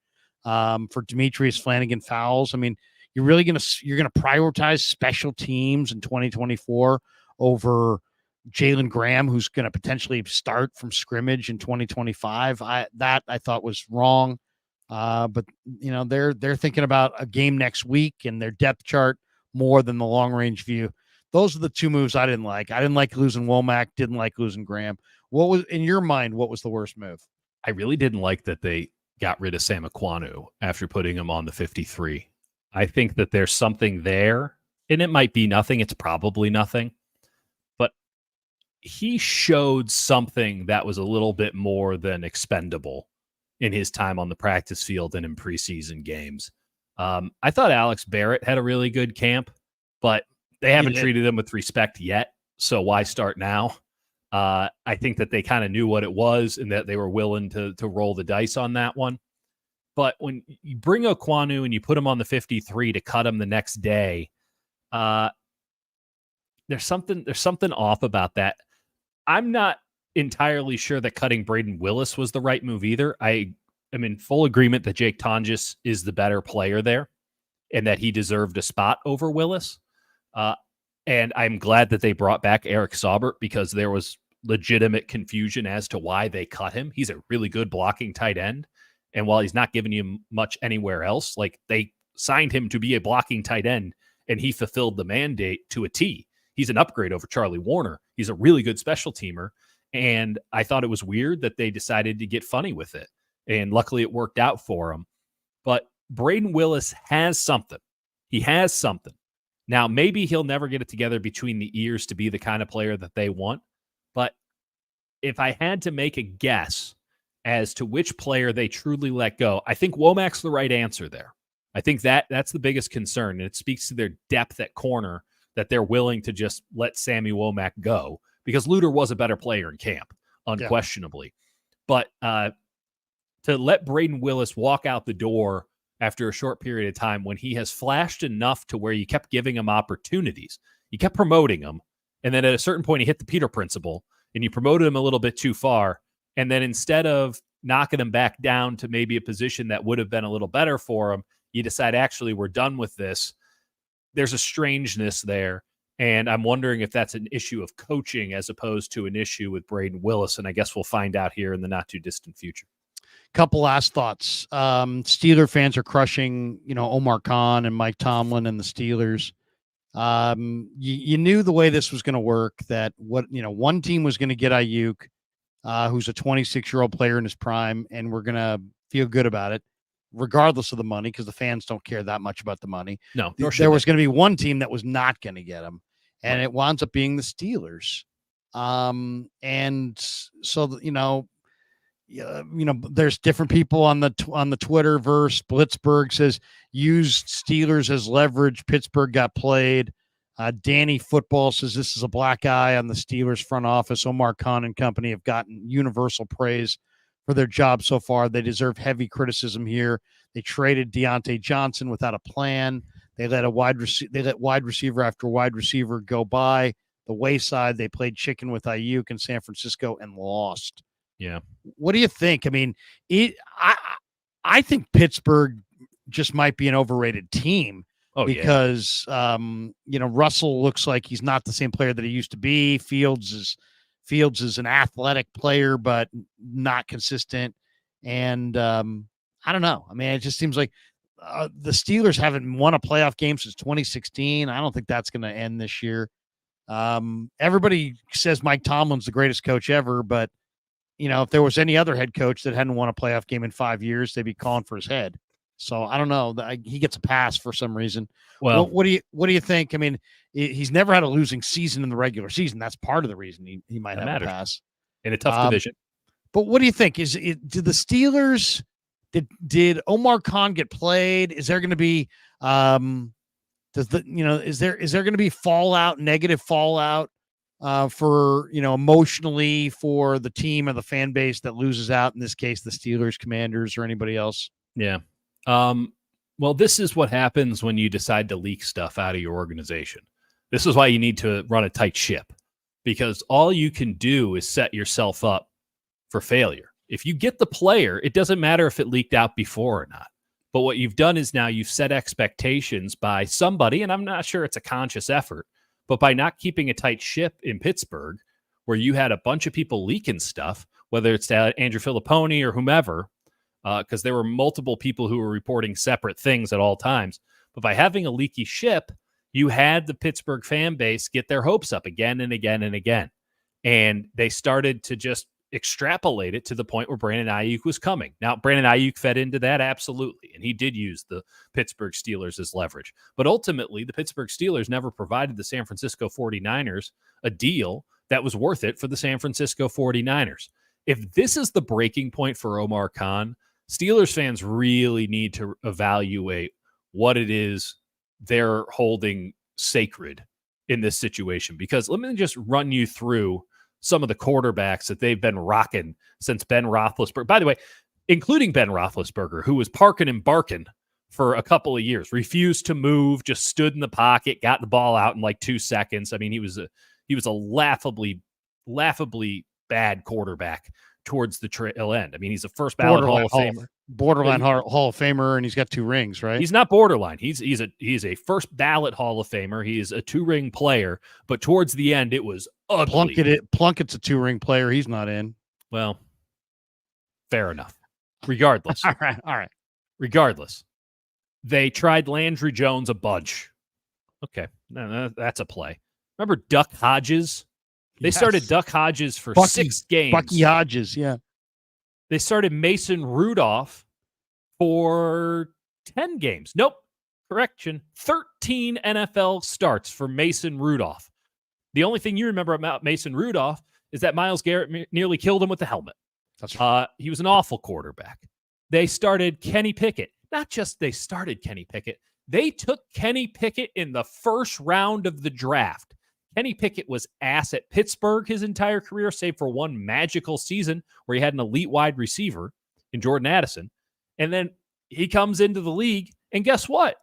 For Demetrius Flanagan-Fowles. I mean, you're gonna prioritize special teams in 2024 over Jalen Graham, who's going to potentially start from scrimmage in 2025. I thought was wrong. But they're thinking about a game next week and their depth chart more than the long range view. Those are the two moves I didn't like. I didn't like losing Womack, didn't like losing Graham. What was, in your mind, what was the worst move? I really didn't like that they got rid of Sam Ekwonu after putting him on the 53. I think that there's something there, and it might be nothing. It's probably nothing. But he showed something that was a little bit more than expendable in his time on the practice field and in preseason games. I thought Alex Barrett had a really good camp, but they haven't treated him with respect yet. So why start now? I think that they kind of knew what it was and that they were willing to roll the dice on that one. But when you bring Ekwonu and you put him on the 53 to cut him the next day, there's something off about that. I'm not entirely sure that cutting Braden Willis was the right move either. I am in full agreement that Jake Tonjes is the better player there and that he deserved a spot over Willis. And I'm glad that they brought back Eric Saubert because there was legitimate confusion as to why they cut him. He's a really good blocking tight end. And while he's not giving you much anywhere else, like they signed him to be a blocking tight end and he fulfilled the mandate to a T. He's an upgrade over Charlie Warner. He's a really good special teamer. And I thought it was weird that they decided to get funny with it. And luckily it worked out for him. But Braden Willis has something. He has something. Now, maybe he'll never get it together between the ears to be the kind of player that they want. But if I had to make a guess as to which player they truly let go, I think Womack's the right answer there. I think that's the biggest concern, and it speaks to their depth at corner that they're willing to just let Sammy Womack go, because Luter was a better player in camp, unquestionably. Yeah. But to let Braden Willis walk out the door after a short period of time when he has flashed enough to where you kept giving him opportunities, you kept promoting him, and then at a certain point he hit the Peter principle, and you promoted him a little bit too far, and then instead of knocking him back down to maybe a position that would have been a little better for him, you decide, actually, we're done with this. There's a strangeness there, and I'm wondering if that's an issue of coaching as opposed to an issue with Braden Willis, and I guess we'll find out here in the not-too-distant future. Couple last thoughts. Steeler fans are crushing, Omar Khan and Mike Tomlin and the Steelers. You knew the way this was going to work, that one team was going to get Aiyuk, who's a 26-year-old player in his prime, and we're going to feel good about it, regardless of the money, because the fans don't care that much about the money. No, there was going to be one team that was not going to get him, and it winds up being the Steelers. And so, there's different people on the Twitterverse. Blitzberg says used Steelers as leverage. Pittsburgh got played. Danny Football says this is a black eye on the Steelers front office. Omar Khan and company have gotten universal praise for their job so far. They deserve heavy criticism here. They traded Deontay Johnson without a plan. They let wide receiver after wide receiver go by the wayside. They played chicken with Aiyuk in San Francisco and lost. Yeah. What do you think? I mean, I think Pittsburgh just might be an overrated team. Because Russell looks like he's not the same player that he used to be. Fields is an athletic player, but not consistent. And I don't know. I mean, it just seems like the Steelers haven't won a playoff game since 2016. I don't think that's going to end this year. Everybody says Mike Tomlin's the greatest coach ever, but if there was any other head coach that hadn't won a playoff game in 5 years, they'd be calling for his head. So I don't know. He gets a pass for some reason. Well, what do you think? I mean, he's never had a losing season in the regular season. That's part of the reason he might have a pass in a tough division. But what do you think? Did the Steelers? Did Omar Khan get played? Is there going to be? Is there going to be fallout, negative fallout? For emotionally for the team or the fan base that loses out, in this case the Steelers, Commanders, or anybody else? Yeah. Well, this is what happens when you decide to leak stuff out of your organization. This is why you need to run a tight ship, because all you can do is set yourself up for failure. If you get the player, it doesn't matter if it leaked out before or not. But what you've done is now you've set expectations by somebody, and I'm not sure it's a conscious effort, but by not keeping a tight ship in Pittsburgh, where you had a bunch of people leaking stuff, whether it's to Andrew Filipponi or whomever, because there were multiple people who were reporting separate things at all times. But by having a leaky ship, you had the Pittsburgh fan base get their hopes up again and again and again. And they started to just extrapolate it to the point where Brandon Aiyuk was coming. Now, Brandon Aiyuk fed into that, absolutely, and he did use the Pittsburgh Steelers as leverage. But ultimately, the Pittsburgh Steelers never provided the San Francisco 49ers a deal that was worth it for the San Francisco 49ers. If this is the breaking point for Omar Khan, Steelers fans really need to evaluate what it is they're holding sacred in this situation. Because let me just run you through some of the quarterbacks that they've been rocking since Ben Roethlisberger. By the way, including Ben Roethlisberger, who was parking and barking for a couple of years, refused to move, just stood in the pocket, got the ball out in like 2 seconds. I mean, he was a laughably bad quarterback towards the tail end. I mean, he's a first ballot Hall of Famer. Borderline Hall of Famer, and he's got 2 rings, right? He's not borderline. He's a first ballot Hall of Famer. He is a 2-ring player, but towards the end, it was ugly. Plunkett's a 2-ring player. He's not in. Well, fair enough. Regardless. All right. Regardless, they tried Landry Jones a bunch. Okay, no, that's a play. Remember Duck Hodges? They started Duck Hodges for 6 games. Bucky Hodges, yeah. They started Mason Rudolph for 10 games. Nope. Correction, 13 NFL starts for Mason Rudolph. The only thing you remember about Mason Rudolph is that Myles Garrett nearly killed him with the helmet. That's right. He was an awful quarterback. They started Kenny Pickett. Not just they started Kenny Pickett. They took Kenny Pickett in the first round of the draft. Kenny Pickett was ass at Pittsburgh his entire career, save for one magical season where he had an elite wide receiver in Jordan Addison. And then he comes into the league, and guess what?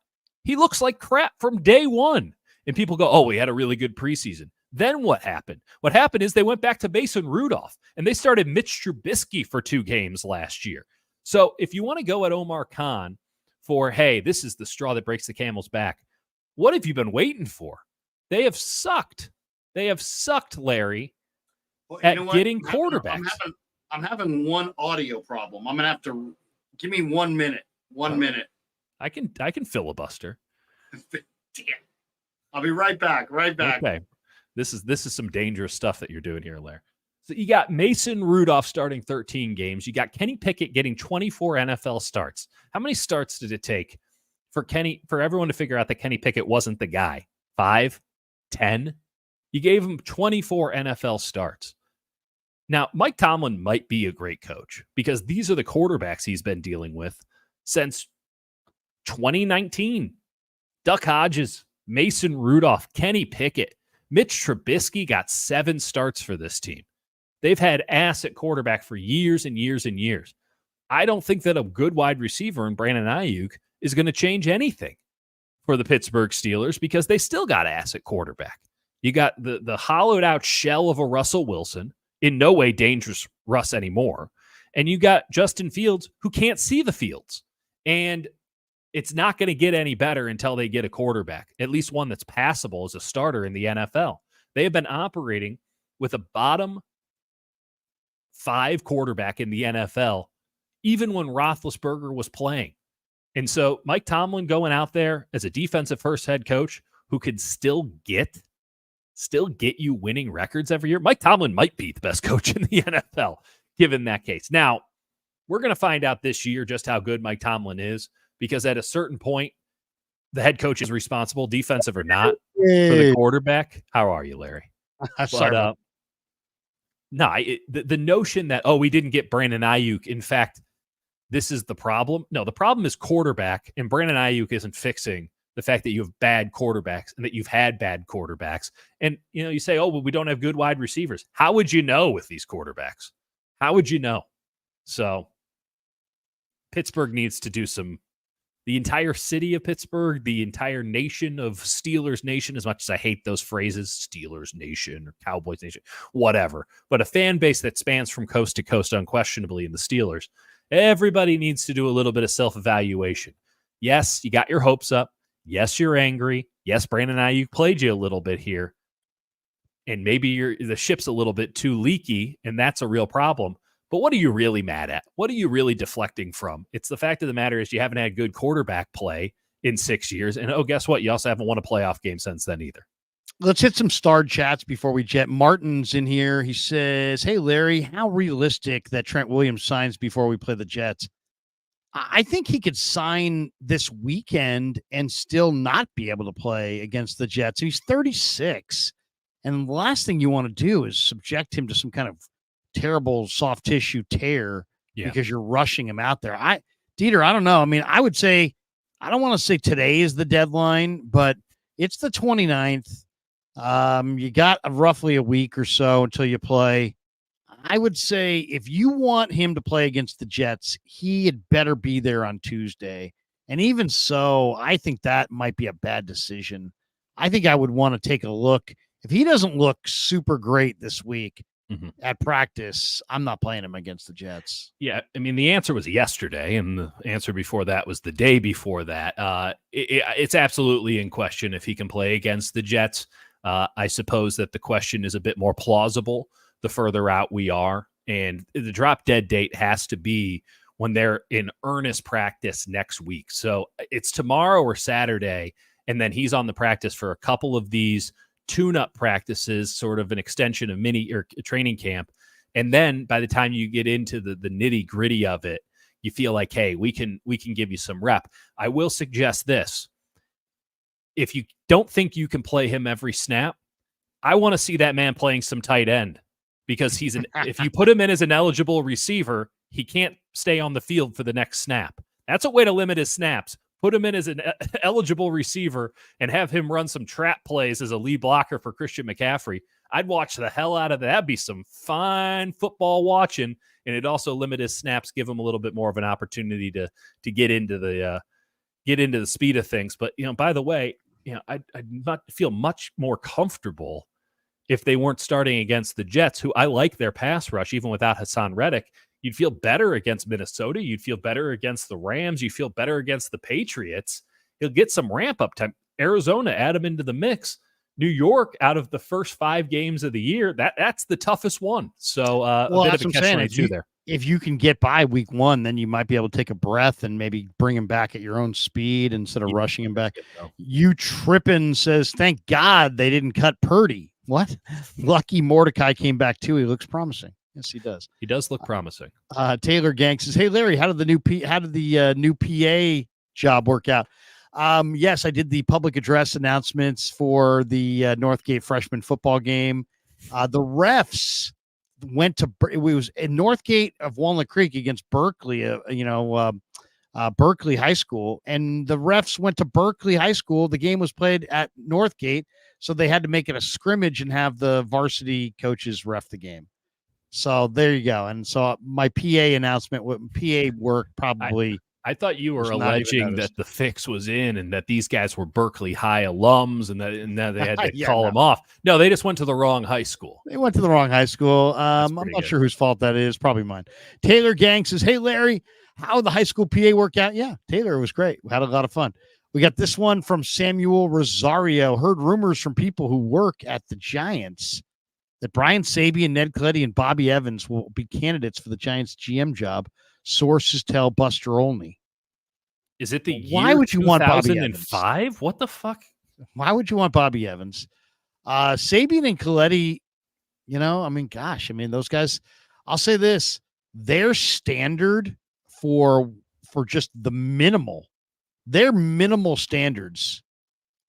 He looks like crap from day one. And people go, oh, he had a really good preseason. Then what happened? What happened is they went back to Mason Rudolph, and they started Mitch Trubisky for 2 games last year. So if you want to go at Omar Khan for, hey, this is the straw that breaks the camel's back, what have you been waiting for? They have sucked. They have sucked, Larry, at getting quarterbacks. I'm having one audio problem. I'm going to have to give me 1 minute. 1 minute. I can filibuster. Damn. I'll be right back. Okay. This is some dangerous stuff that you're doing here, Larry. So you got Mason Rudolph starting 13 games. You got Kenny Pickett getting 24 NFL starts. How many starts did it take for everyone to figure out that Kenny Pickett wasn't the guy? 5? 10? You gave him 24 NFL starts. Now, Mike Tomlin might be a great coach because these are the quarterbacks he's been dealing with since 2019. Duck Hodges, Mason Rudolph, Kenny Pickett, Mitch Trubisky got 7 starts for this team. They've had ass at quarterback for years and years and years. I don't think that a good wide receiver in Brandon Aiyuk is going to change anything for the Pittsburgh Steelers because they still got ass at quarterback. You got the hollowed out shell of a Russell Wilson, in no way dangerous Russ anymore. And you got Justin Fields who can't see the fields. And it's not going to get any better until they get a quarterback, at least one that's passable as a starter in the NFL. They have been operating with a bottom 5 quarterback in the NFL, even when Roethlisberger was playing. And so Mike Tomlin going out there as a defensive first head coach who could still get you winning records every year. Mike Tomlin might be the best coach in the NFL, given that case. Now, we're going to find out this year just how good Mike Tomlin is, because at a certain point, the head coach is responsible, defensive or not, for the quarterback. How are you, Larry? Sorry. The notion that, we didn't get Brandon Aiyuk. In fact, this is the problem. No, the problem is quarterback, and Brandon Aiyuk isn't fixing the fact that you have bad quarterbacks and that you've had bad quarterbacks. And, you say, we don't have good wide receivers. How would you know with these quarterbacks? How would you know? So Pittsburgh needs to do the entire city of Pittsburgh, the entire nation of Steelers Nation, as much as I hate those phrases, Steelers Nation or Cowboys Nation, whatever, but a fan base that spans from coast to coast unquestionably in the Steelers, everybody needs to do a little bit of self-evaluation. Yes, you got your hopes up. Yes, you're angry. Yes, Brandon Aiyuk played you a little bit here. And maybe the ship's a little bit too leaky, and that's a real problem. But what are you really mad at? What are you really deflecting from? It's the fact of the matter is you haven't had good quarterback play in 6 years. And guess what? You also haven't won a playoff game since then either. Let's hit some starred chats before we jet. Martin's in here. He says, hey, Larry, how realistic that Trent Williams signs before we play the Jets? I think he could sign this weekend and still not be able to play against the Jets. He's 36. And the last thing you want to do is subject him to some kind of terrible soft tissue tear because you're rushing him out there. Dieter, I don't know. I mean, I would say, I don't want to say today is the deadline, but it's the 29th. You got roughly a week or so until you play. I would say if you want him to play against the Jets, he had better be there on Tuesday. And even so, I think that might be a bad decision. I think I would want to take a look. If he doesn't look super great this week at practice, I'm not playing him against the Jets. Yeah, I mean, the answer was yesterday, and the answer before that was the day before that. It's absolutely in question if he can play against the Jets. I suppose that the question is a bit more plausible the further out we are. And the drop dead date has to be when they're in earnest practice next week. So it's tomorrow or Saturday, and then he's on the practice for a couple of these tune-up practices, sort of an extension of mini or training camp. And then by the time you get into the nitty-gritty of it, you feel like, hey, we can give you some rep. I will suggest this. if you don't think you can play him every snap, I want to see that man playing some tight end, because if you put him in as an eligible receiver, he can't stay on the field for the next snap. That's a way to limit his snaps. Put him in as an eligible receiver and have him run some trap plays as a lead blocker for Christian McCaffrey. I'd watch the hell out of that. That'd be some fine football watching, and it'd also limit his snaps, give him a little bit more of an opportunity to get into the speed of things. But by the way, I'd not feel much more comfortable if they weren't starting against the Jets, who I like their pass rush, even without Hassan Reddick. You'd feel better against Minnesota. You'd feel better against the Rams. You feel better against the Patriots. He'll get some ramp-up time. Arizona, add him into the mix. New York, out of the first 5 games of the year, that's the toughest one. So a bit of a catch-22 there. If you can get by week 1, then you might be able to take a breath and maybe bring him back at your own speed instead of rushing him back. You Trippin says, thank God they didn't cut Purdy. What? Lucky Mordecai came back too. He looks promising. Yes, he does. He does look promising. Taylor Gang says, "Hey Larry, how did the new PA job work out?" Yes, I did the public address announcements for the Northgate freshman football game. The refs went to it was in Northgate of Walnut Creek against Berkeley. Berkeley High School, and the refs went to Berkeley High School. The game was played at Northgate, so they had to make it a scrimmage and have the varsity coaches ref the game. So there you go. And so my PA announcement, PA work probably. I thought you were alleging that the fix was in and that these guys were Berkeley High alums and that they had to call them off. No, they just went to the wrong high school. They went to the wrong high school. I'm not sure whose fault that is. Probably mine. Taylor Gang says, "Hey Larry, how the high school PA work out?" Yeah, Taylor, was great. We had a lot of fun. We got this one from Samuel Rosario. Heard rumors from people who work at the Giants that Brian Sabian, Ned Colletti, and Bobby Evans will be candidates for the Giants GM job. Sources tell Buster Olney. Is it the year Why would you want Bobby Evans? 2005? What the fuck? Why would you want Bobby Evans? Sabian and Colletti, those guys, I'll say this, their standard for just the minimal, their minimal standards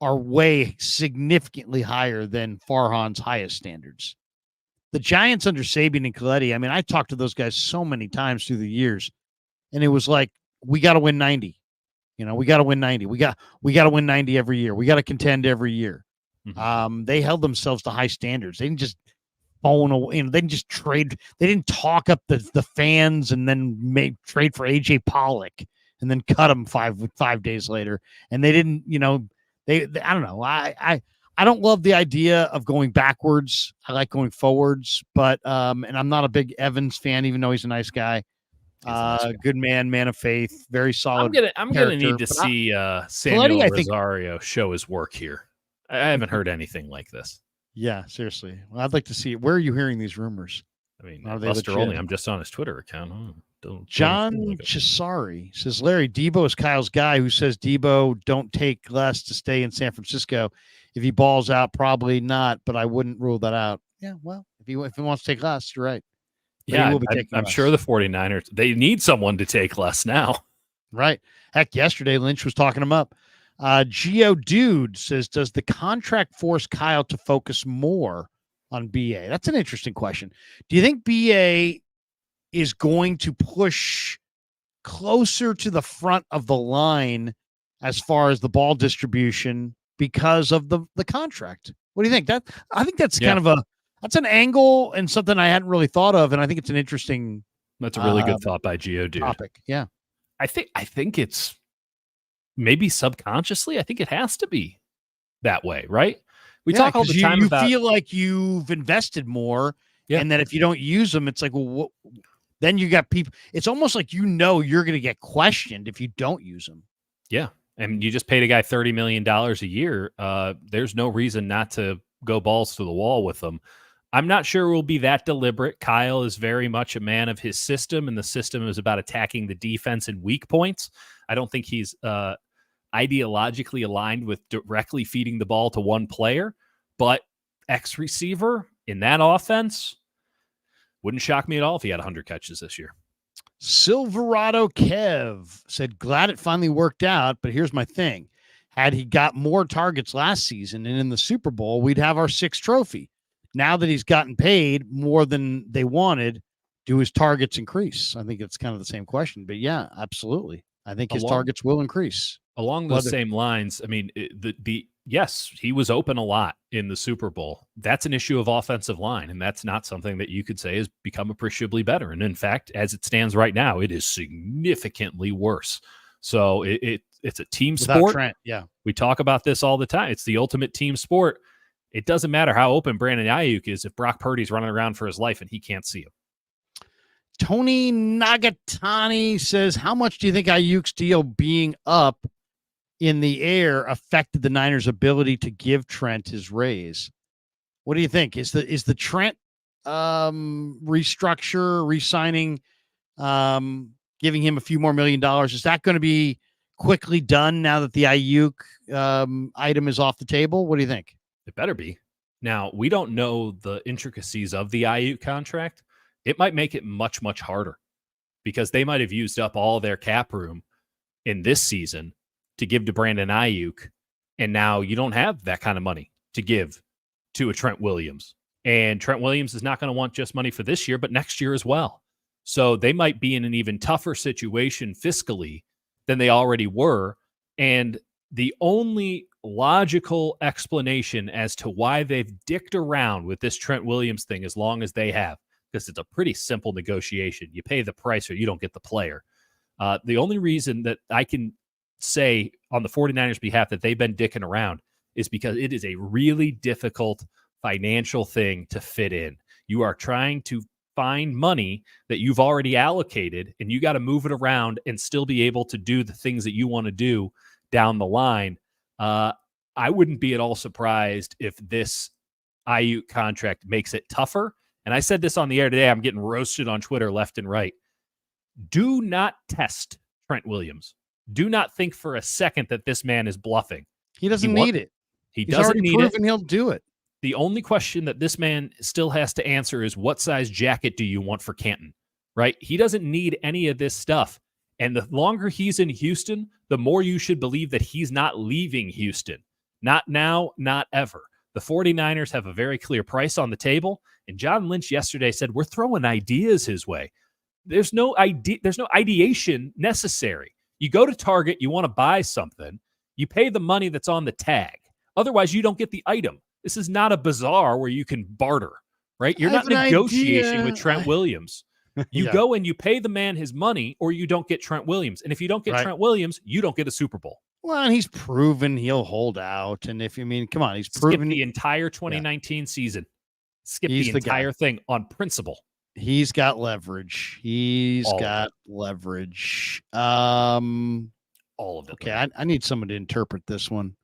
are way significantly higher than Farhan's highest standards. The Giants under Sabian and Colletti, I talked to those guys so many times through the years, and it was like, we got to win 90. We got to win 90. We got to win 90 every year. We got to contend every year. Mm-hmm. They held themselves to high standards. They didn't just phone away. They didn't just trade. They didn't talk up the fans and then trade for AJ Pollock and then cut them five days later. And they didn't, they I don't know. I don't love the idea of going backwards. I like going forwards, but and I'm not a big Evans fan, even though he's a nice guy. Good man of faith, very solid. I'm gonna need to see Samuel Rosario show his work here. I haven't heard anything like this. Yeah, seriously. Well, I'd like to see it. Where are you hearing these rumors? Buster Olney. I'm just on his Twitter account. John Chisari says, Larry, Debo is Kyle's guy who says Debo don't take less to stay in San Francisco. If he balls out, probably not, but I wouldn't rule that out. Yeah, well, if he wants to take less, you're right. Yeah, I'm sure the 49ers, they need someone to take less now. Right. Heck, yesterday Lynch was talking him up. Geo Dude says, does the contract force Kyle to focus more on BA? That's an interesting question. Do you think BA is going to push closer to the front of the line as far as the ball distribution because of the contract? What do you think? I think that's kind of that's an angle and something I hadn't really thought of, and I think it's an interesting. That's a really good thought by Geo Dude. Topic, yeah. I think it's maybe subconsciously. I think it has to be that way, right? We talk all the time about. You feel like you've invested more, and that if you don't use them, it's like, well, then you got people. It's almost like you're going to get questioned if you don't use them. Yeah, and you just paid a guy $30 million a year. There's no reason not to go balls to the wall with them. I'm not sure we'll be that deliberate. Kyle is very much a man of his system, and the system is about attacking the defense and weak points. I don't think he's ideologically aligned with directly feeding the ball to one player, but X receiver in that offense wouldn't shock me at all if he had 100 catches this year. Silverado Kev said, glad it finally worked out, but here's my thing. had he got more targets last season and in the Super Bowl, we'd have our 6th trophy. Now that he's gotten paid more than they wanted, do his targets increase? I think it's kind of the same question, but yeah, absolutely. I think his targets will increase. Along those same lines, I mean, yes, he was open a lot in the Super Bowl. That's an issue of offensive line, and that's not something that you could say has become appreciably better. And in fact, as it stands right now, it is significantly worse. So it's a team sport. Trent, yeah. We talk about this all the time. It's the ultimate team sport. It doesn't matter how open Brandon Aiyuk is if Brock Purdy's running around for his life and he can't see him. Tony Nagatani says, how much do you think Aiyuk's deal being up in the air affected the Niners' ability to give Trent his raise? What do you think? Is the Trent restructure, re-signing, giving him a few more $1 million, is that going to be quickly done now that the Aiyuk item is off the table? What do you think? It better be. Now, we don't know the intricacies of the Aiyuk contract. It might make it much, much harder because they might have used up all their cap room in this season to give to Brandon Aiyuk, and now you don't have that kind of money to give to a Trent Williams. And Trent Williams is not going to want just money for this year, but next year as well. So they might be in an even tougher situation fiscally than they already were. And the only logical explanation as to why they've dicked around with this Trent Williams thing as long as they have, because it's a pretty simple negotiation. You pay the price or you don't get the player. The only reason that I can say on the 49ers behalf that they've been dicking around is because it is a really difficult financial thing to fit in. You are trying to find money that you've already allocated, and you got to move it around and still be able to do the things that you want to do down the line. I wouldn't be at all surprised if this Aiyuk contract makes it tougher. And I said this on the air today. I'm getting roasted on Twitter left and right. Do not test Trent Williams. Do not think for a second that this man is bluffing. He doesn't need it. He's doesn't need proven he'll do it. The only question that this man still has to answer is what size jacket do you want for Canton, right? He doesn't need any of this stuff. And the longer he's in Houston, the more you should believe that he's not leaving Houston. Not now, not ever. The 49ers have a very clear price on the table. And John Lynch yesterday said, we're throwing ideas his way. There's no ideation necessary. You go to Target, you want to buy something, you pay the money that's on the tag. Otherwise, you don't get the item. This is not a bazaar where you can barter, right? You're not negotiating with Trent Williams. You go and you pay the man his money, or you don't get Trent Williams. And if you don't get Trent Williams, you don't get a Super Bowl. Well, and he's proven he'll hold out. And if you mean, come on, he's proven the entire 2019 season. Skip the entire thing on principle. He's got leverage. All of it. Okay, I need someone to interpret this one.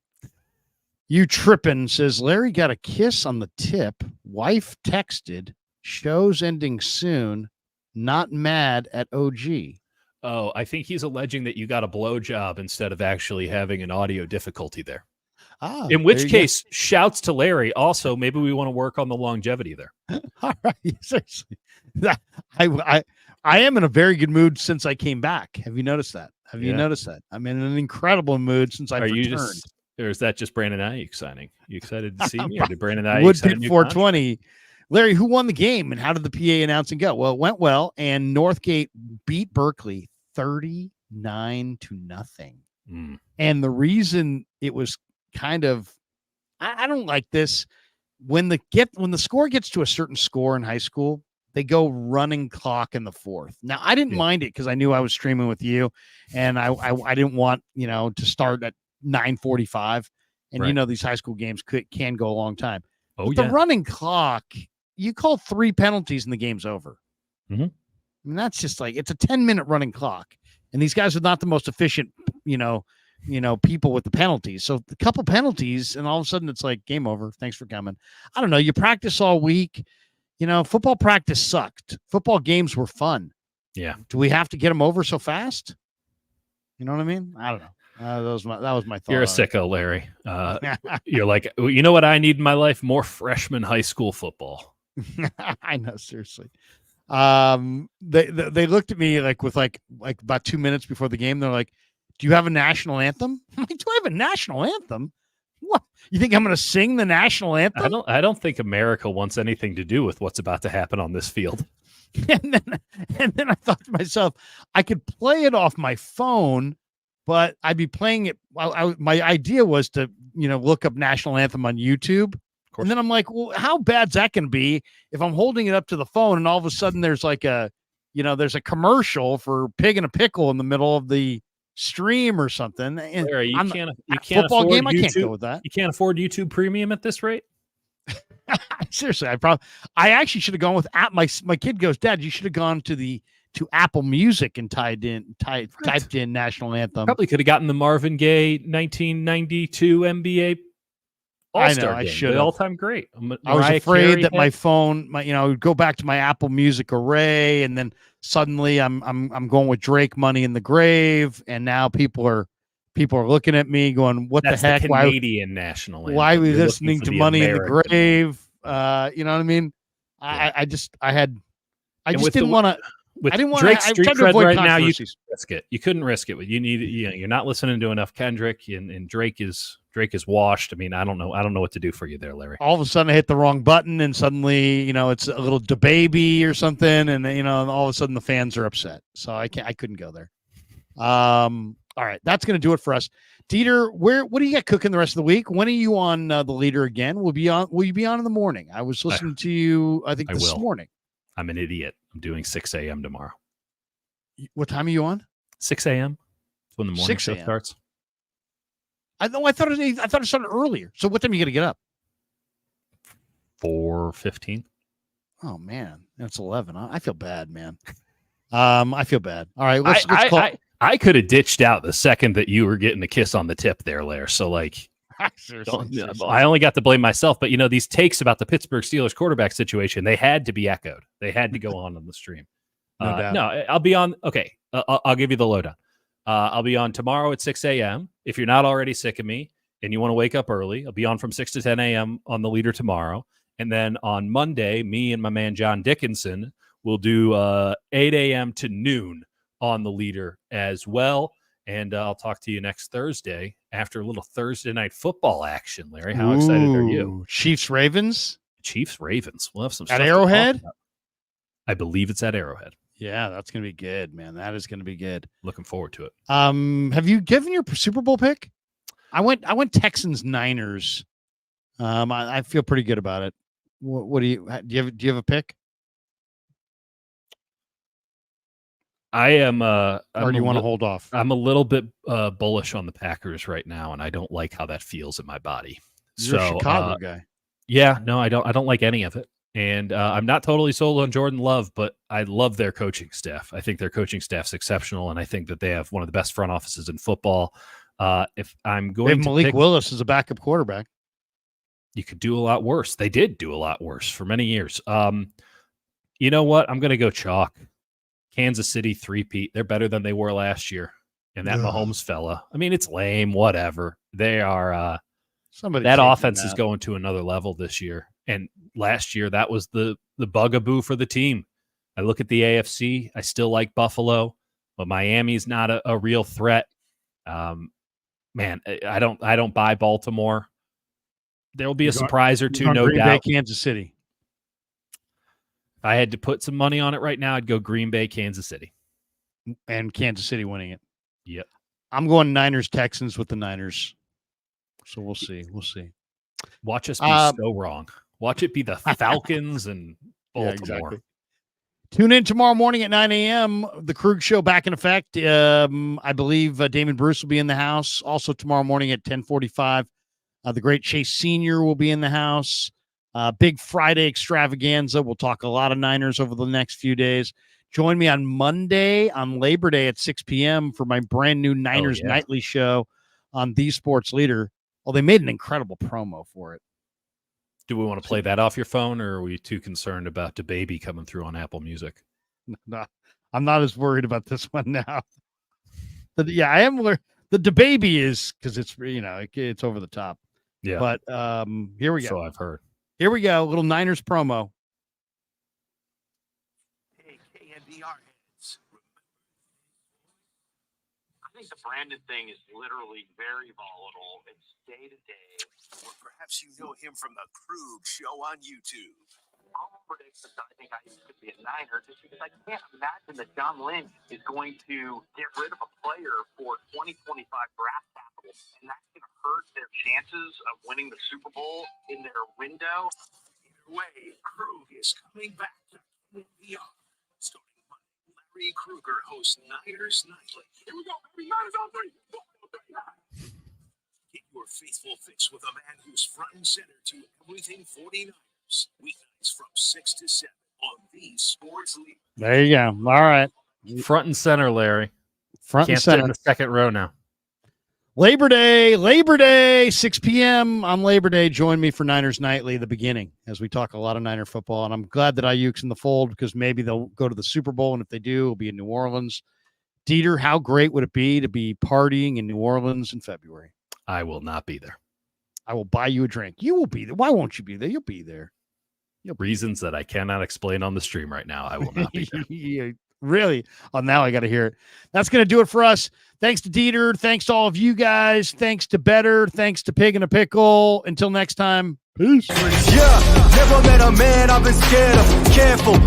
You trippin' says Larry got a kiss on the tip. Wife texted. Show's ending soon. Not mad at OG. Oh, I think he's alleging that you got a blowjob instead of actually having an audio difficulty there. In which case, shouts to Larry. Also, maybe we want to work on the longevity there. All right, seriously. I am in a very good mood since I came back. Have you noticed that? You noticed that? I'm in an incredible mood since I've returned. Or is that just Brandon Aiyuk signing? You excited to see me? Or did Brandon Aiyuk Woodpit 420. Larry, who won the game and how did the PA announcing go? Well, it went well, and Northgate beat Berkeley 39-0. And the reason it was kind of, I don't like this. When the score gets to a certain score in high school, they go running clock in the fourth. Now, I didn't mind it because I knew I was streaming with you, and I didn't want to start at 9:45. And these high school games can go a long time. The running clock, you call 3 penalties and the game's over. Mm-hmm. I mean, that's just like, it's a 10-minute running clock, and these guys are not the most efficient, people with the penalties. So a couple penalties, and all of a sudden it's like game over. Thanks for coming. I don't know. You practice all week. Football practice sucked. Football games were fun. Yeah. Do we have to get them over so fast? You know what I mean? I don't know. That was my thought. You're a sicko, Larry. You're like, you know what I need in my life? More freshman high school football. I know, seriously. They looked at me with about 2 minutes before the game. They're like, do you have a national anthem? I'm like, do I have a national anthem? What? You think I'm going to sing the national anthem? I don't think America wants anything to do with what's about to happen on this field. And then I thought to myself, I could play it off my phone, but I'd be playing it. My idea was to, look up national anthem on YouTube. And then I'm like, well, how bad's that going to be if I'm holding it up to the phone and all of a sudden there's like there's a commercial for Pig and a Pickle in the middle of the stream or something. And Larry, you can't football afford game. YouTube. I can't go with that. You can't afford YouTube Premium at this rate. Seriously, I actually should have gone with my kid goes, Dad, you should have gone to Apple Music and typed in national anthem. Probably could have gotten the Marvin Gaye 1992 NBA All-Star I know, I game, should the have. all-time great. I was afraid that my phone, I would go back to my Apple Music array, and then suddenly I'm going with Drake, "Money in the Grave," and now people are looking at me going, "What That's the heck? The Canadian national anthem. Why are we You're listening looking to for the Money in the American Grave?" You know what I mean? Yeah. I just with didn't want to. With I didn't want to. Drake's I street tried to cred avoid right now. You controversies. risk it. You couldn't risk it. You need. You're not listening to enough Kendrick, and Drake is washed. I mean, I don't know what to do for you there, Larry. All of a sudden I hit the wrong button and suddenly, it's a little DaBaby or something. And, all of a sudden the fans are upset. So I couldn't go there. All right. That's going to do it for us. Dieter, what do you got cooking the rest of the week? When are you on the leader again? Will you be on in the morning? I was listening to you, I think this morning. I'm an idiot. I'm doing 6 a.m. tomorrow. What time are you on? 6 a.m. That's when the morning show starts. I thought it started earlier. So what time are you going to get up? 4:15. Oh man, that's 11. I feel bad, man. I feel bad. All right, let's call. I could have ditched out the second that you were getting a kiss on the tip there, Lair. So like, seriously. I only got to blame myself. But these takes about the Pittsburgh Steelers quarterback situation, they had to be echoed. They had to go on the stream. No doubt. No, I'll be on. Okay, I'll give you the lowdown. I'll be on tomorrow at 6 a.m. If you're not already sick of me and you want to wake up early, I'll be on from 6 to 10 a.m. on the leader tomorrow. And then on Monday, me and my man John Dickinson will do 8 a.m. to noon on the leader as well. And I'll talk to you next Thursday after a little Thursday night football action. Larry, how excited are you? Chiefs Ravens. We'll have some at stuff Arrowhead. I believe it's at Arrowhead. Yeah, that's gonna be good, man. That is gonna be good. Looking forward to it. Have you given your Super Bowl pick? I went Texans Niners. I feel pretty good about it. What do you have a pick? I am. Or do you want to hold off? I'm a little bit bullish on the Packers right now, and I don't like how that feels in my body. You're a Chicago guy. Yeah, no, I don't like any of it. And I'm not totally sold on Jordan Love, but I love their coaching staff. I think their coaching staff's exceptional, and I think that they have one of the best front offices in football. If I'm going to Malik Willis as a backup quarterback, you could do a lot worse. They did do a lot worse for many years. You know what? I'm going to go chalk. Kansas City 3-peat. They're better than they were last year. And that Mahomes fella, I mean, it's lame, whatever. They are that offense is going to another level this year. And last year, that was the bugaboo for the team. I look at the AFC. I still like Buffalo, but Miami's not a real threat. Man, I don't buy Baltimore. There will be a surprise or two, no doubt. Kansas City. If I had to put some money on it right now, I'd go Green Bay, Kansas City. And Kansas City winning it. Yep. I'm going Niners, Texans with the Niners. So we'll see. Watch us be so wrong. Watch it be the Falcons and Baltimore. Yeah, exactly. Tune in tomorrow morning at 9 a.m. The Krueger Show back in effect. I believe Damon Bruce will be in the house. Also tomorrow morning at 10:45. The great Chase Sr. will be in the house. Big Friday extravaganza. We'll talk a lot of Niners over the next few days. Join me on Monday on Labor Day at 6 p.m. for my brand new Niners Nightly Show on The Sports Leader. Well, they made an incredible promo for it. Do we want to play that off your phone, or are we too concerned about DaBaby coming through on Apple Music? No, I'm not as worried about this one now. But yeah, I am. The DaBaby is because it's it's over the top. Yeah. But here we go. So I've heard. Here we go. A little Niners promo. Hey, KNDR heads. I think the Brandon thing is literally very volatile. It's day to day. Or perhaps you know him from the Krueger show on YouTube. I'll predict that I think Aiyuk could be a Niner just because I can't imagine that John Lynch is going to get rid of a player for 2025 draft capital, and that's going to hurt their chances of winning the Super Bowl in their window. Either way, Krueger is coming back to VR. Starting Monday, Larry Krueger hosts Niners Nightly. Here we go, baby. Niners on 3. Get your faithful fix with a man who's front and center to everything 49ers. Weeknights from 6 to 7 on the Sports League. There you go. All right. Front and center, Larry. Front Can't and sit center. in the second row now. Labor Day, 6 p.m. on Labor Day. Join me for Niners Nightly, the beginning, as we talk a lot of Niner football. And I'm glad that Aiyuk's in the fold because maybe they'll go to the Super Bowl. And if they do, it'll be in New Orleans. Dieter, how great would it be to be partying in New Orleans in February? I will not be there. I will buy you a drink. You will be there. Why won't you be there? You'll be there. Reasons that I cannot explain on the stream right now. I will not be there. Yeah, really? Oh, now I got to hear it. That's going to do it for us. Thanks to Dieter. Thanks to all of you guys. Thanks to Better. Thanks to Pig and a Pickle. Until next time, peace. Yeah, never met a man I've been scared of. Careful. You